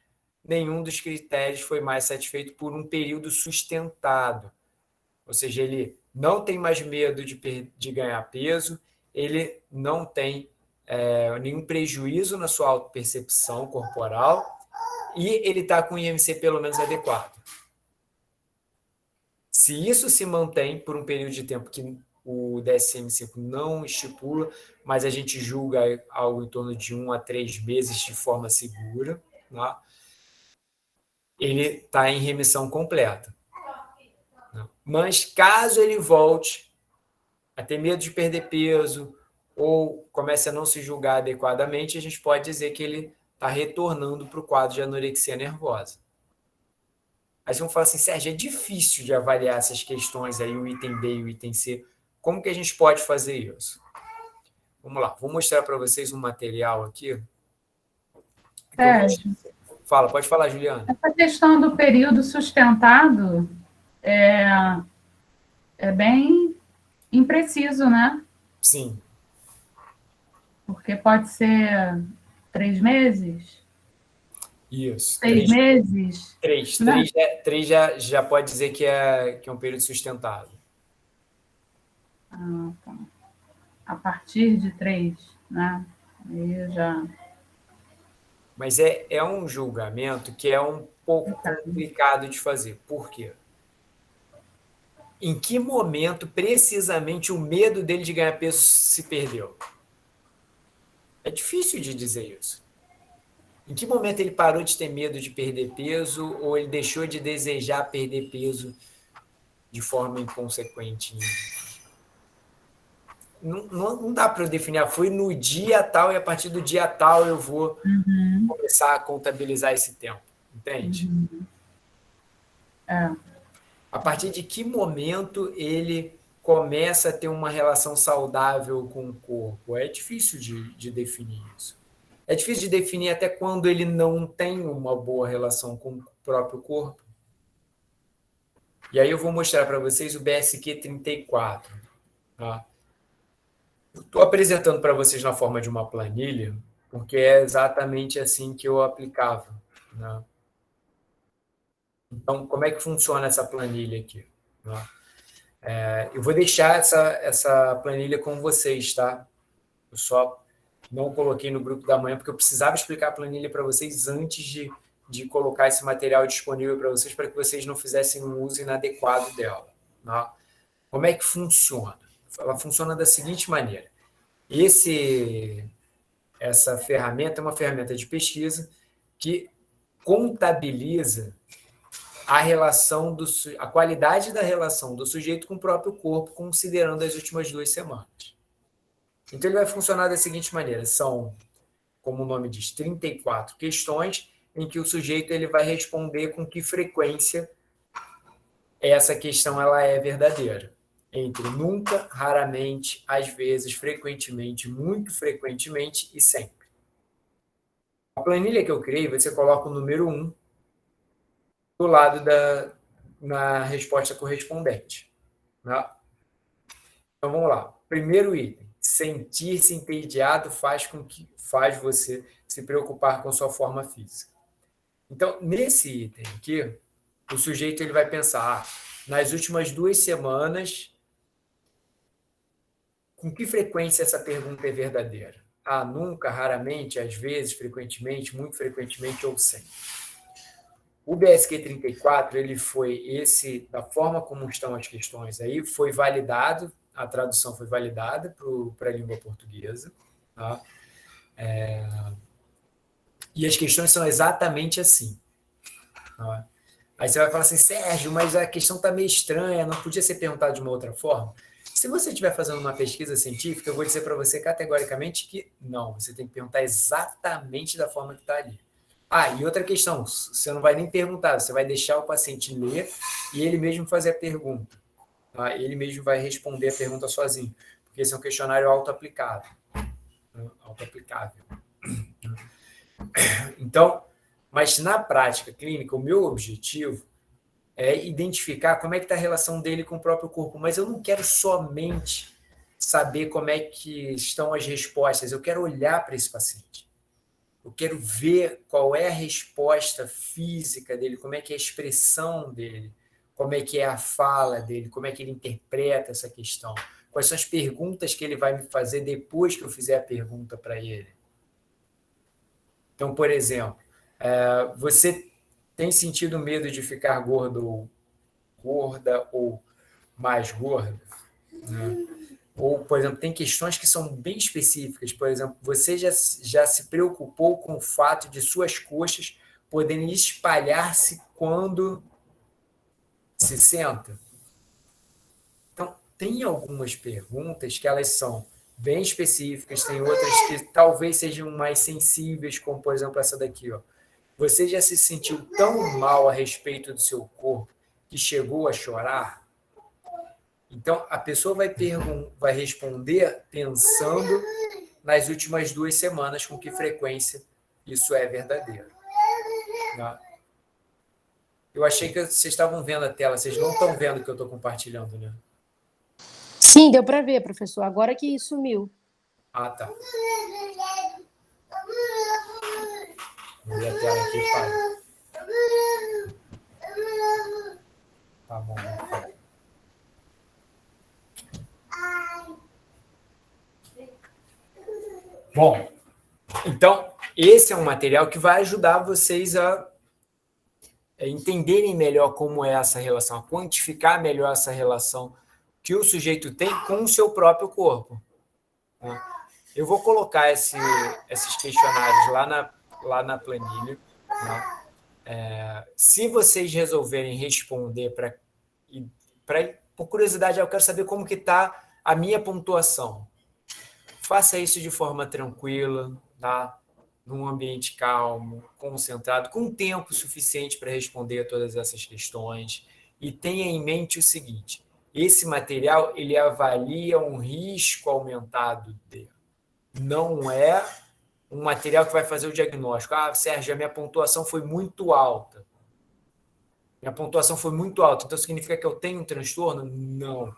nenhum dos critérios foi mais satisfeito por um período sustentado. Ou seja, ele não tem mais medo de ganhar peso, ele não tem nenhum prejuízo na sua autopercepção corporal e ele está com o IMC pelo menos adequado. Se isso se mantém por um período de tempo que o DSM-5 não estipula, mas a gente julga algo em torno de 1 a 3 meses de forma segura, tá? Ele está em remissão completa. Mas caso ele volte a ter medo de perder peso ou comece a não se julgar adequadamente, a gente pode dizer que ele está retornando para o quadro de anorexia nervosa. Aí vão falar assim, Sérgio, é difícil de avaliar essas questões aí, o item B e o item C. Como que a gente pode fazer isso? Vamos lá, vou mostrar para vocês um material aqui. Sérgio, Fala, pode falar, Juliana. essa questão do período sustentado é bem impreciso, né? Sim. Porque pode ser 3 meses, Isso. 6 meses. 3 já pode dizer que é um período sustentado. Ah, tá. A partir de 3, né? Aí já... Mas é um julgamento que é um pouco complicado de fazer. Por quê? em que momento, precisamente, o medo dele de ganhar peso se perdeu? É difícil de dizer isso. Em que momento ele parou de ter medo de perder peso ou ele deixou de desejar perder peso de forma inconsequente? Não dá para eu definir, foi no dia tal e a partir do dia tal eu vou começar a contabilizar esse tempo, entende? A partir de que momento ele começa a ter uma relação saudável com o corpo? É difícil de definir isso. É difícil de definir até quando ele não tem uma boa relação com o próprio corpo. E aí eu vou mostrar para vocês o BSQ 34. Tá? Estou apresentando para vocês na forma de uma planilha, porque é exatamente assim que eu aplicava. Né? Então, como é que funciona essa planilha aqui? Né? Eu vou deixar essa planilha com vocês, tá? Eu só não coloquei no grupo da manhã, porque eu precisava explicar a planilha para vocês antes de colocar esse material disponível para vocês, para que vocês não fizessem um uso inadequado dela. Tá? Como é que funciona? Ela funciona da seguinte maneira. Essa ferramenta é uma ferramenta de pesquisa que contabiliza a qualidade da relação do sujeito com o próprio corpo, considerando as últimas 2 semanas. Então, ele vai funcionar da seguinte maneira. São, como o nome diz, 34 questões em que o sujeito ele vai responder com que frequência essa questão ela é verdadeira. Entre nunca, raramente, às vezes, frequentemente, muito frequentemente e sempre. A planilha que eu criei, você coloca o número 1 do lado na resposta correspondente. Né? Então, vamos lá. Primeiro item. Sentir-se entediado faz você se preocupar com sua forma física. Então, nesse item aqui, o sujeito ele vai pensar, nas últimas 2 semanas, com que frequência essa pergunta é verdadeira? Nunca, raramente, às vezes, frequentemente, muito frequentemente ou sempre. O BSQ 34, ele foi da forma como estão as questões aí, foi validado, a tradução foi validada para a língua portuguesa. Tá? E as questões são exatamente assim. Tá? Aí você vai falar assim, Sérgio, mas a questão está meio estranha, não podia ser perguntada de uma outra forma? Se você estiver fazendo uma pesquisa científica, eu vou dizer para você categoricamente que não, você tem que perguntar exatamente da forma que está ali. E outra questão, você não vai nem perguntar, você vai deixar o paciente ler e ele mesmo fazer a pergunta. Tá? Ele mesmo vai responder a pergunta sozinho, porque esse é um questionário auto-aplicável. Auto-aplicável. Então, mas na prática clínica, o meu objetivo é identificar como é que está a relação dele com o próprio corpo, mas eu não quero somente saber como é que estão as respostas, eu quero olhar para esse paciente. Eu quero ver qual é a resposta física dele, como é que é a expressão dele, como é que é a fala dele, como é que ele interpreta essa questão, quais são as perguntas que ele vai me fazer depois que eu fizer a pergunta para ele. Então, por exemplo, você tem sentido medo de ficar gordo ou gorda ou mais gorda? Né? Ou, por exemplo, tem questões que são bem específicas. Por exemplo, você já se preocupou com o fato de suas coxas poderem espalhar-se quando se senta? Então, tem algumas perguntas que elas são bem específicas, tem outras que talvez sejam mais sensíveis, como, por exemplo, essa daqui. Você já se sentiu tão mal a respeito do seu corpo que chegou a chorar? Então, a pessoa vai responder pensando nas últimas 2 semanas com que frequência isso é verdadeiro. Tá? Eu achei que vocês estavam vendo a tela, vocês não estão vendo o que eu estou compartilhando, né? Sim, deu para ver, professor. Agora que sumiu. Tá. Vou ver a tela aqui, pai. Tá bom, pai. Bom, então, esse é um material que vai ajudar vocês a entenderem melhor como é essa relação, a quantificar melhor essa relação que o sujeito tem com o seu próprio corpo. Né? Eu vou colocar esses questionários lá na planilha. Né? Se vocês resolverem responder por curiosidade, eu quero saber como que está a minha pontuação. Faça isso de forma tranquila, tá? Num ambiente calmo, concentrado, com tempo suficiente para responder a todas essas questões. E tenha em mente o seguinte: esse material ele avalia um risco aumentado dele. Não é um material que vai fazer o diagnóstico. Sérgio, a minha pontuação foi muito alta. Minha pontuação foi muito alta, então significa que eu tenho um transtorno? Não.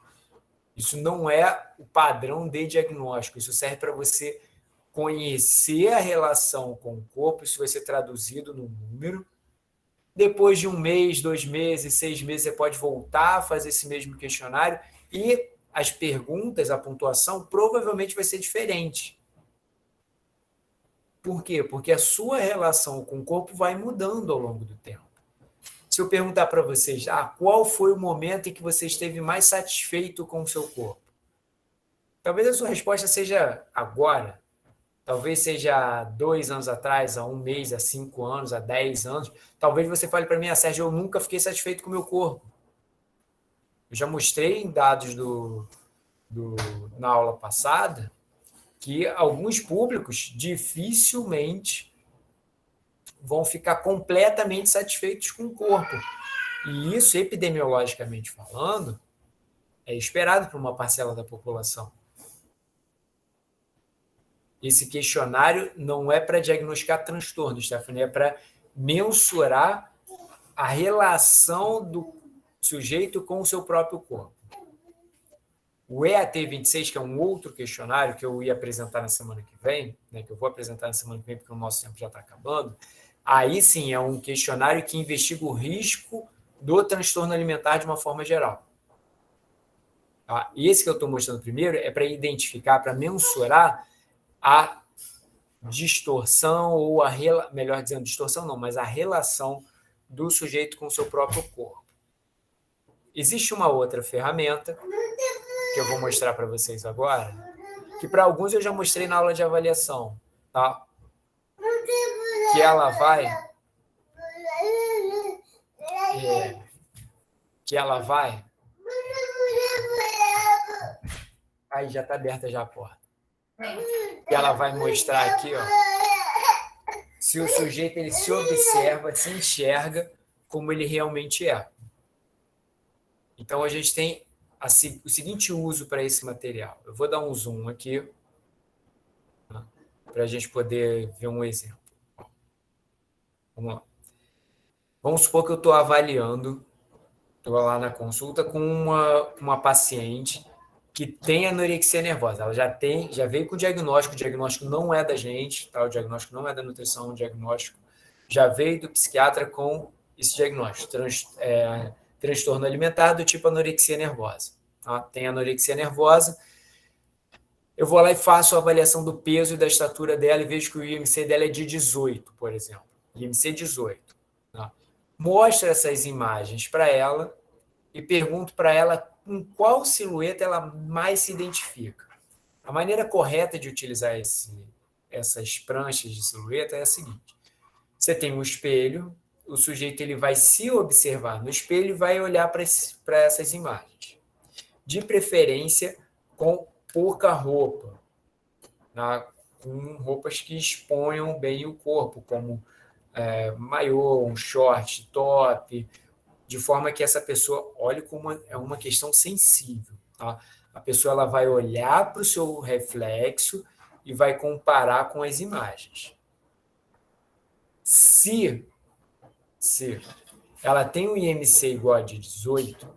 Isso não é o padrão de diagnóstico. Isso serve para você conhecer a relação com o corpo, isso vai ser traduzido no número. Depois de 1 mês, 2 meses, 6 meses, você pode voltar a fazer esse mesmo questionário e as perguntas, a pontuação, provavelmente vai ser diferente. Por quê? Porque a sua relação com o corpo vai mudando ao longo do tempo. Se eu perguntar para vocês, qual foi o momento em que você esteve mais satisfeito com o seu corpo? Talvez a sua resposta seja agora. Talvez seja há 2 anos atrás, há 1 mês, há 5 anos, há 10 anos. Talvez você fale para mim, Sérgio, eu nunca fiquei satisfeito com o meu corpo. Eu já mostrei em dados na aula passada que alguns públicos dificilmente vão ficar completamente satisfeitos com o corpo. E isso, epidemiologicamente falando, é esperado por uma parcela da população. Esse questionário não é para diagnosticar transtorno, Stephanie, é para mensurar a relação do sujeito com o seu próprio corpo. O EAT26, que é um outro questionário que eu ia apresentar na semana que vem, né, que eu vou apresentar na semana que vem porque o nosso tempo já está acabando, aí sim é um questionário que investiga o risco do transtorno alimentar de uma forma geral. Tá? Esse que eu estou mostrando primeiro é para identificar, para mensurar a distorção, ou melhor dizendo, distorção não, mas a relação do sujeito com o seu próprio corpo. Existe uma outra ferramenta, que eu vou mostrar para vocês agora, que para alguns eu já mostrei na aula de avaliação, tá? Que ela vai... Aí já está aberta já a porta. Que ela vai mostrar aqui, ó, se o sujeito ele se observa, se enxerga como ele realmente é. Então, a gente tem o seguinte uso para esse material. Eu vou dar um zoom aqui, tá? Para a gente poder ver um exemplo. Vamos lá. Vamos supor que eu estou avaliando, estou lá na consulta com uma paciente que tem anorexia nervosa. Ela já veio com o diagnóstico não é da gente, tá? O diagnóstico não é da nutrição, o diagnóstico já veio do psiquiatra com esse diagnóstico, transtorno alimentar do tipo anorexia nervosa. Tá? Tem anorexia nervosa, eu vou lá e faço a avaliação do peso e da estatura dela e vejo que o IMC dela é de 18, por exemplo. IMC 18. Tá? Mostro essas imagens para ela e pergunto para ela com qual silhueta ela mais se identifica. A maneira correta de utilizar essas pranchas de silhueta é a seguinte. Você tem um espelho, o sujeito ele vai se observar no espelho e vai olhar para essas imagens. De preferência, com pouca roupa, tá? Com roupas que exponham bem o corpo, como maiô, um short, top, de forma que essa pessoa olhe como é uma questão sensível. Tá? A pessoa ela vai olhar para o seu reflexo e vai comparar com as imagens. Se ela tem um IMC igual a de 18,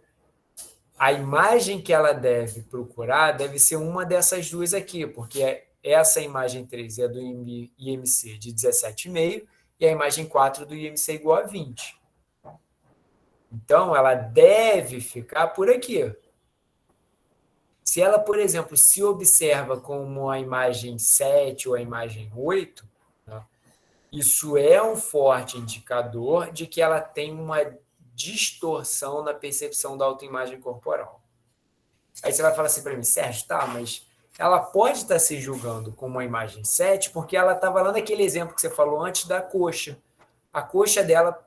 a imagem que ela deve procurar deve ser uma dessas duas aqui, porque essa imagem 3 é do IMC de 17,5 e a imagem 4 do IMC igual a 20. Então, ela deve ficar por aqui. Se ela, por exemplo, se observa como a imagem 7 ou a imagem 8, tá? isso é um forte indicador de que ela tem uma distorção na percepção da autoimagem corporal. Aí você vai falar assim para mim, Sérgio, tá, mas ela pode estar se julgando com uma imagem 7 porque ela estava lá naquele exemplo que você falou antes da coxa. A coxa dela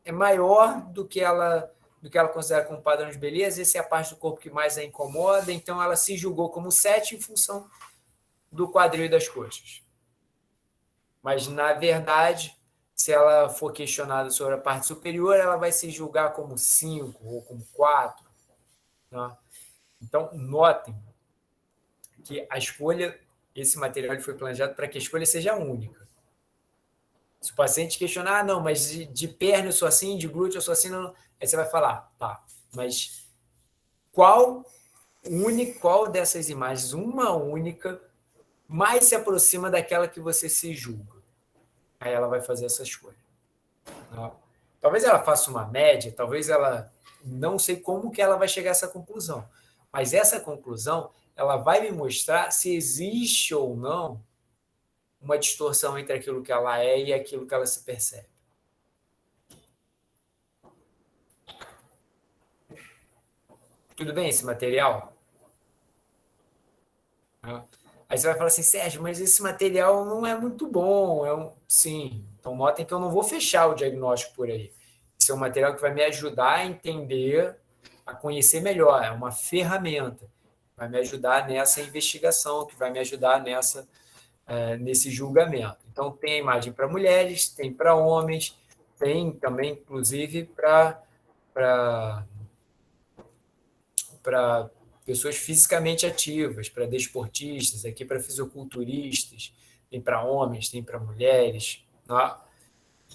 é maior do que ela considera como padrão de beleza, essa é a parte do corpo que mais a incomoda, então ela se julgou como 7 em função do quadril e das coxas. Mas, na verdade, se ela for questionada sobre a parte superior, ela vai se julgar como 5 ou como 4. Tá? Então, notem que a escolha, esse material foi planejado para que a escolha seja única. Se o paciente questionar, não, mas de perna eu sou assim, de glúteo eu sou assim, não. Aí você vai falar, tá, mas qual dessas imagens, uma única, mais se aproxima daquela que você se julga? Aí ela vai fazer essa escolha. Tá? Talvez ela faça uma média, talvez ela... Não sei como que ela vai chegar a essa conclusão, mas essa conclusão ela vai me mostrar se existe ou não uma distorção entre aquilo que ela é e aquilo que ela se percebe. Tudo bem esse material? Aí você vai falar assim, Sérgio, mas esse material não é muito bom. Sim, então notem que eu não vou fechar o diagnóstico por aí. Esse é um material que vai me ajudar a entender, a conhecer melhor. É uma ferramenta. Vai me ajudar nessa investigação, que vai me ajudar nesse julgamento. Então, tem a imagem para mulheres, tem para homens, tem também, inclusive, para pessoas fisicamente ativas, para desportistas, aqui para fisiculturistas, tem para homens, tem para mulheres. Tá?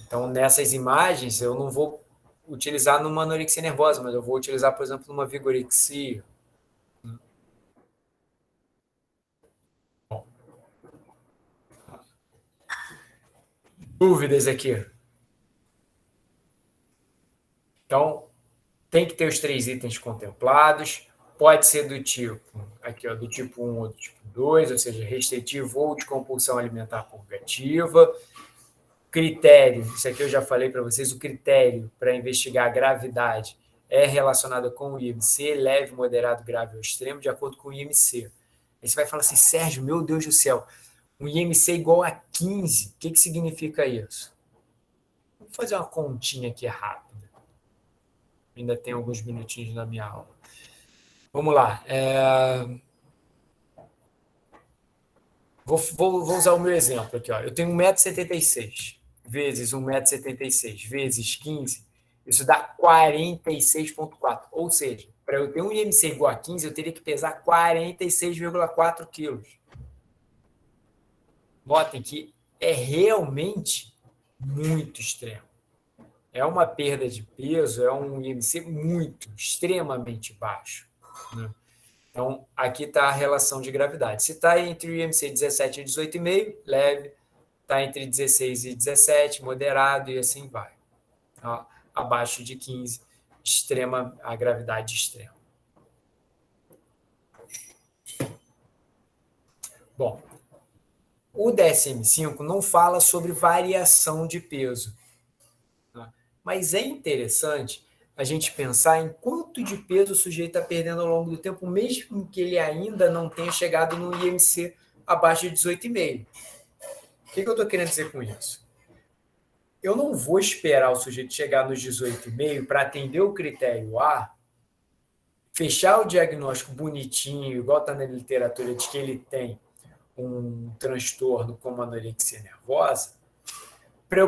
Então, nessas imagens, eu não vou utilizar numa anorexia nervosa, mas eu vou utilizar, por exemplo, numa vigorexia. Bom. Dúvidas aqui? Então, tem que ter os 3 itens contemplados, pode ser do tipo, aqui, ó, do tipo 1 ou do tipo 2, ou seja, restritivo ou de compulsão alimentar purgativa. Critério, isso aqui eu já falei para vocês, o critério para investigar a gravidade é relacionado com o IMC, leve, moderado, grave ou extremo, de acordo com o IMC. Aí você vai falar assim, Sérgio, meu Deus do céu, um IMC igual a 15, o que significa isso? Vamos fazer uma continha aqui rápida. Ainda tem alguns minutinhos na minha aula. Vamos lá. Vou usar o meu exemplo aqui. Ó. Eu tenho 1,76 m vezes 1,76 m vezes 15, isso dá 46,4. Ou seja, para eu ter um IMC igual a 15, eu teria que pesar 46,4 quilos. Notem que é realmente muito extremo. É uma perda de peso, é um IMC extremamente baixo. Né? Então, aqui está a relação de gravidade. Se está entre o IMC 17 e 18,5, leve, está entre 16 e 17, moderado, e assim vai. Tá? Abaixo de 15, a gravidade extrema. Bom, o DSM-5 não fala sobre variação de peso. Tá? Mas é interessante a gente pensar em quanto de peso o sujeito está perdendo ao longo do tempo, mesmo que ele ainda não tenha chegado no IMC abaixo de 18,5. O que eu estou querendo dizer com isso? Eu não vou esperar o sujeito chegar nos 18,5 para atender o critério A, fechar o diagnóstico bonitinho, igual está na literatura, de que ele tem um transtorno como anorexia nervosa, para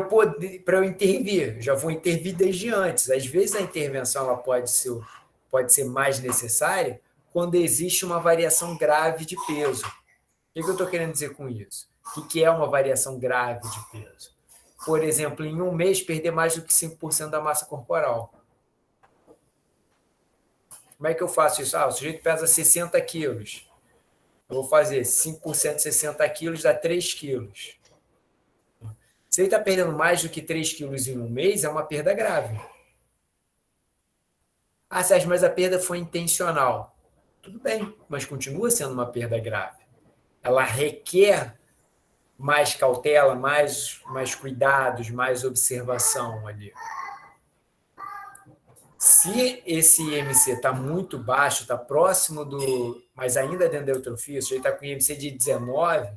eu intervir. Já vou intervir desde antes. Às vezes a intervenção ela pode ser mais necessária quando existe uma variação grave de peso. O que eu estou querendo dizer com isso? O que é uma variação grave de peso? Por exemplo, em um mês, perder mais do que 5% da massa corporal. Como é que eu faço isso? O sujeito pesa 60 quilos. Eu vou fazer 5% de 60 quilos dá 3 quilos. Se ele está perdendo mais do que 3 quilos em um mês, é uma perda grave. Sérgio, mas a perda foi intencional. Tudo bem, mas continua sendo uma perda grave. Ela requer mais cautela, mais cuidados, mais observação ali. Se esse IMC está muito baixo, está próximo do... mas ainda dentro da eutrofia, se ele está com IMC de 19,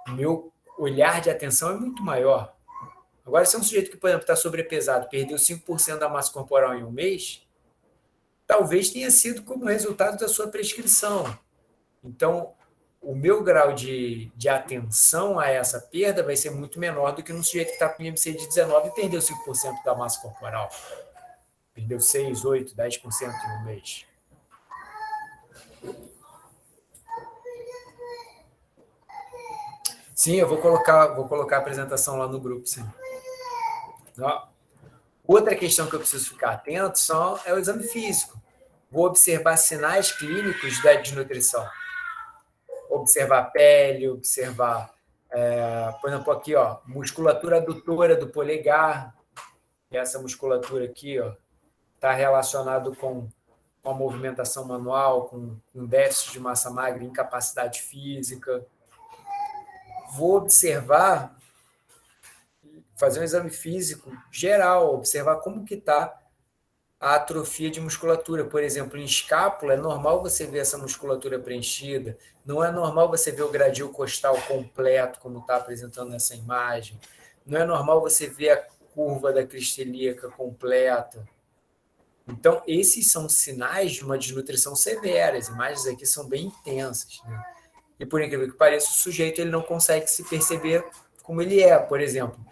o meu olhar de atenção é muito maior. Agora, se é um sujeito que, por exemplo, está sobrepesado, perdeu 5% da massa corporal em um mês, talvez tenha sido como resultado da sua prescrição. Então, o meu grau de atenção a essa perda vai ser muito menor do que num sujeito que está com IMC de 19 e perdeu 5% da massa corporal. Perdeu 6, 8, 10% no mês. Sim, eu vou colocar a apresentação lá no grupo, sim. Ó. Outra questão que eu preciso ficar atento é o exame físico. Vou observar sinais clínicos da desnutrição. Observar a pele, observar, por exemplo, aqui, ó, musculatura adutora do polegar. Essa musculatura aqui, ó, está relacionado com a movimentação manual, com déficit de massa magra, incapacidade física. Vou observar, fazer um exame físico geral, observar como que está a atrofia de musculatura. Por exemplo, em escápula, é normal você ver essa musculatura preenchida, não é normal você ver o gradil costal completo, como está apresentando nessa imagem, não é normal você ver a curva da crista ilíaca completa. Então, esses são sinais de uma desnutrição severa. As imagens aqui são bem intensas, né? E, por incrível que pareça, o sujeito ele não consegue se perceber como ele é. Por exemplo,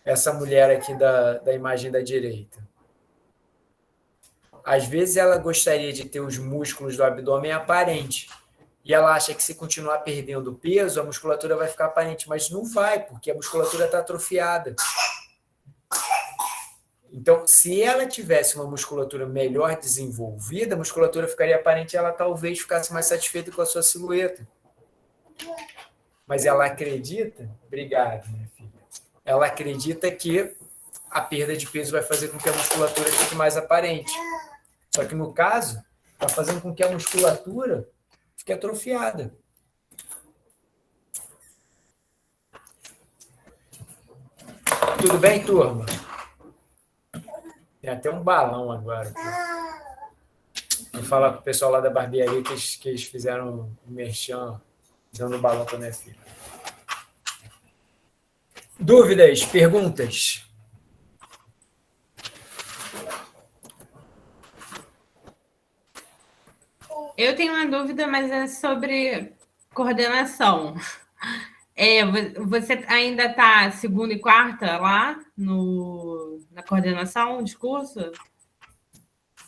essa mulher aqui da imagem da direita. Às vezes, ela gostaria de ter os músculos do abdômen aparentes. E ela acha que se continuar perdendo peso, a musculatura vai ficar aparente. Mas não vai, porque a musculatura está atrofiada. Então, se ela tivesse uma musculatura melhor desenvolvida, a musculatura ficaria aparente e ela talvez ficasse mais satisfeita com a sua silhueta. Mas ela acredita... Obrigado, minha filha. Ela acredita que a perda de peso vai fazer com que a musculatura fique mais aparente. Só que, no caso, está fazendo com que a musculatura fique atrofiada. Tudo bem, turma? Tem até um balão agora. Vou falar com o pessoal lá da barbearia que eles fizeram um merchan dando balão para minha filha. Dúvidas, perguntas? Eu tenho uma dúvida, mas é sobre coordenação. Você ainda está segunda e quarta lá na coordenação, discurso?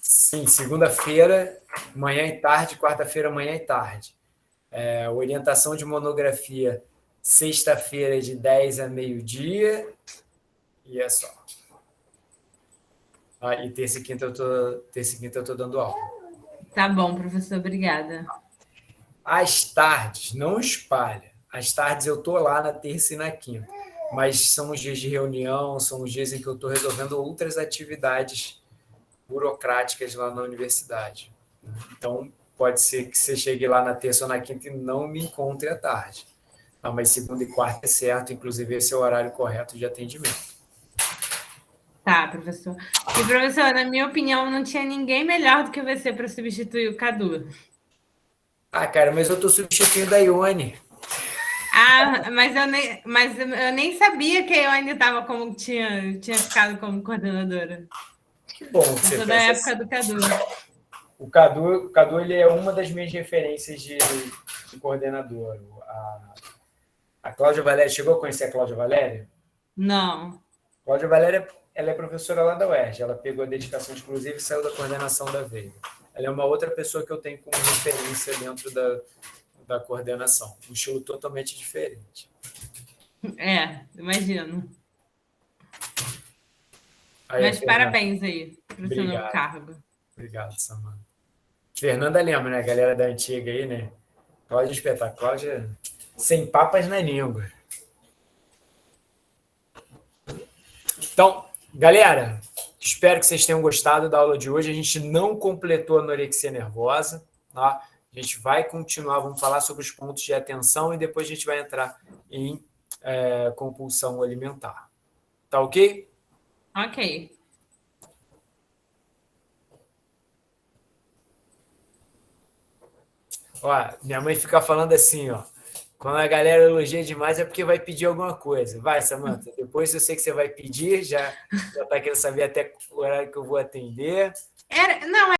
Sim, segunda-feira, manhã e tarde, quarta-feira, manhã e tarde. Orientação de monografia, sexta-feira, de 10 a meio-dia, e é só. E terça e quinta eu tô dando aula. Tá bom, professor, obrigada. Às tardes, não espalha. Às tardes eu estou lá na terça e na quinta, mas são os dias de reunião, são os dias em que eu estou resolvendo outras atividades burocráticas lá na universidade. Então, pode ser que você chegue lá na terça ou na quinta e não me encontre à tarde. Não, mas segunda e quarta é certo, inclusive esse é o horário correto de atendimento. Tá, professor. E, professor, na minha opinião, não tinha ninguém melhor do que você para substituir o Cadu. Cara, mas eu estou substituindo a Ione. Mas eu nem sabia que a Ione estava tinha ficado como coordenadora. Que bom que você pensa da época do Cadu. O Cadu ele é uma das minhas referências de coordenador. A Cláudia Valéria, chegou a conhecer a Cláudia Valéria? Não. Cláudia Valéria, ela é professora lá da UERJ. Ela pegou a dedicação exclusiva e saiu da coordenação da Veiga. Ela é uma outra pessoa que eu tenho como referência dentro da coordenação. Um estilo totalmente diferente. Imagino. Aí, mas parabéns aí para o seu novo cargo. Obrigado, Samanta. Fernanda lembra, né? A galera da antiga aí, né? Cláudia espetáculo. Cláudia sem papas na língua. Então, galera, espero que vocês tenham gostado da aula de hoje. A gente não completou a anorexia nervosa, tá? A gente vai continuar, vamos falar sobre os pontos de atenção e depois a gente vai entrar em compulsão alimentar. Tá ok? Ok. Ó, minha mãe fica falando assim, ó. Quando a galera elogia demais é porque vai pedir alguma coisa. Vai, Samantha. Depois eu sei que você vai pedir, já tá querendo saber até o horário que eu vou atender. Não,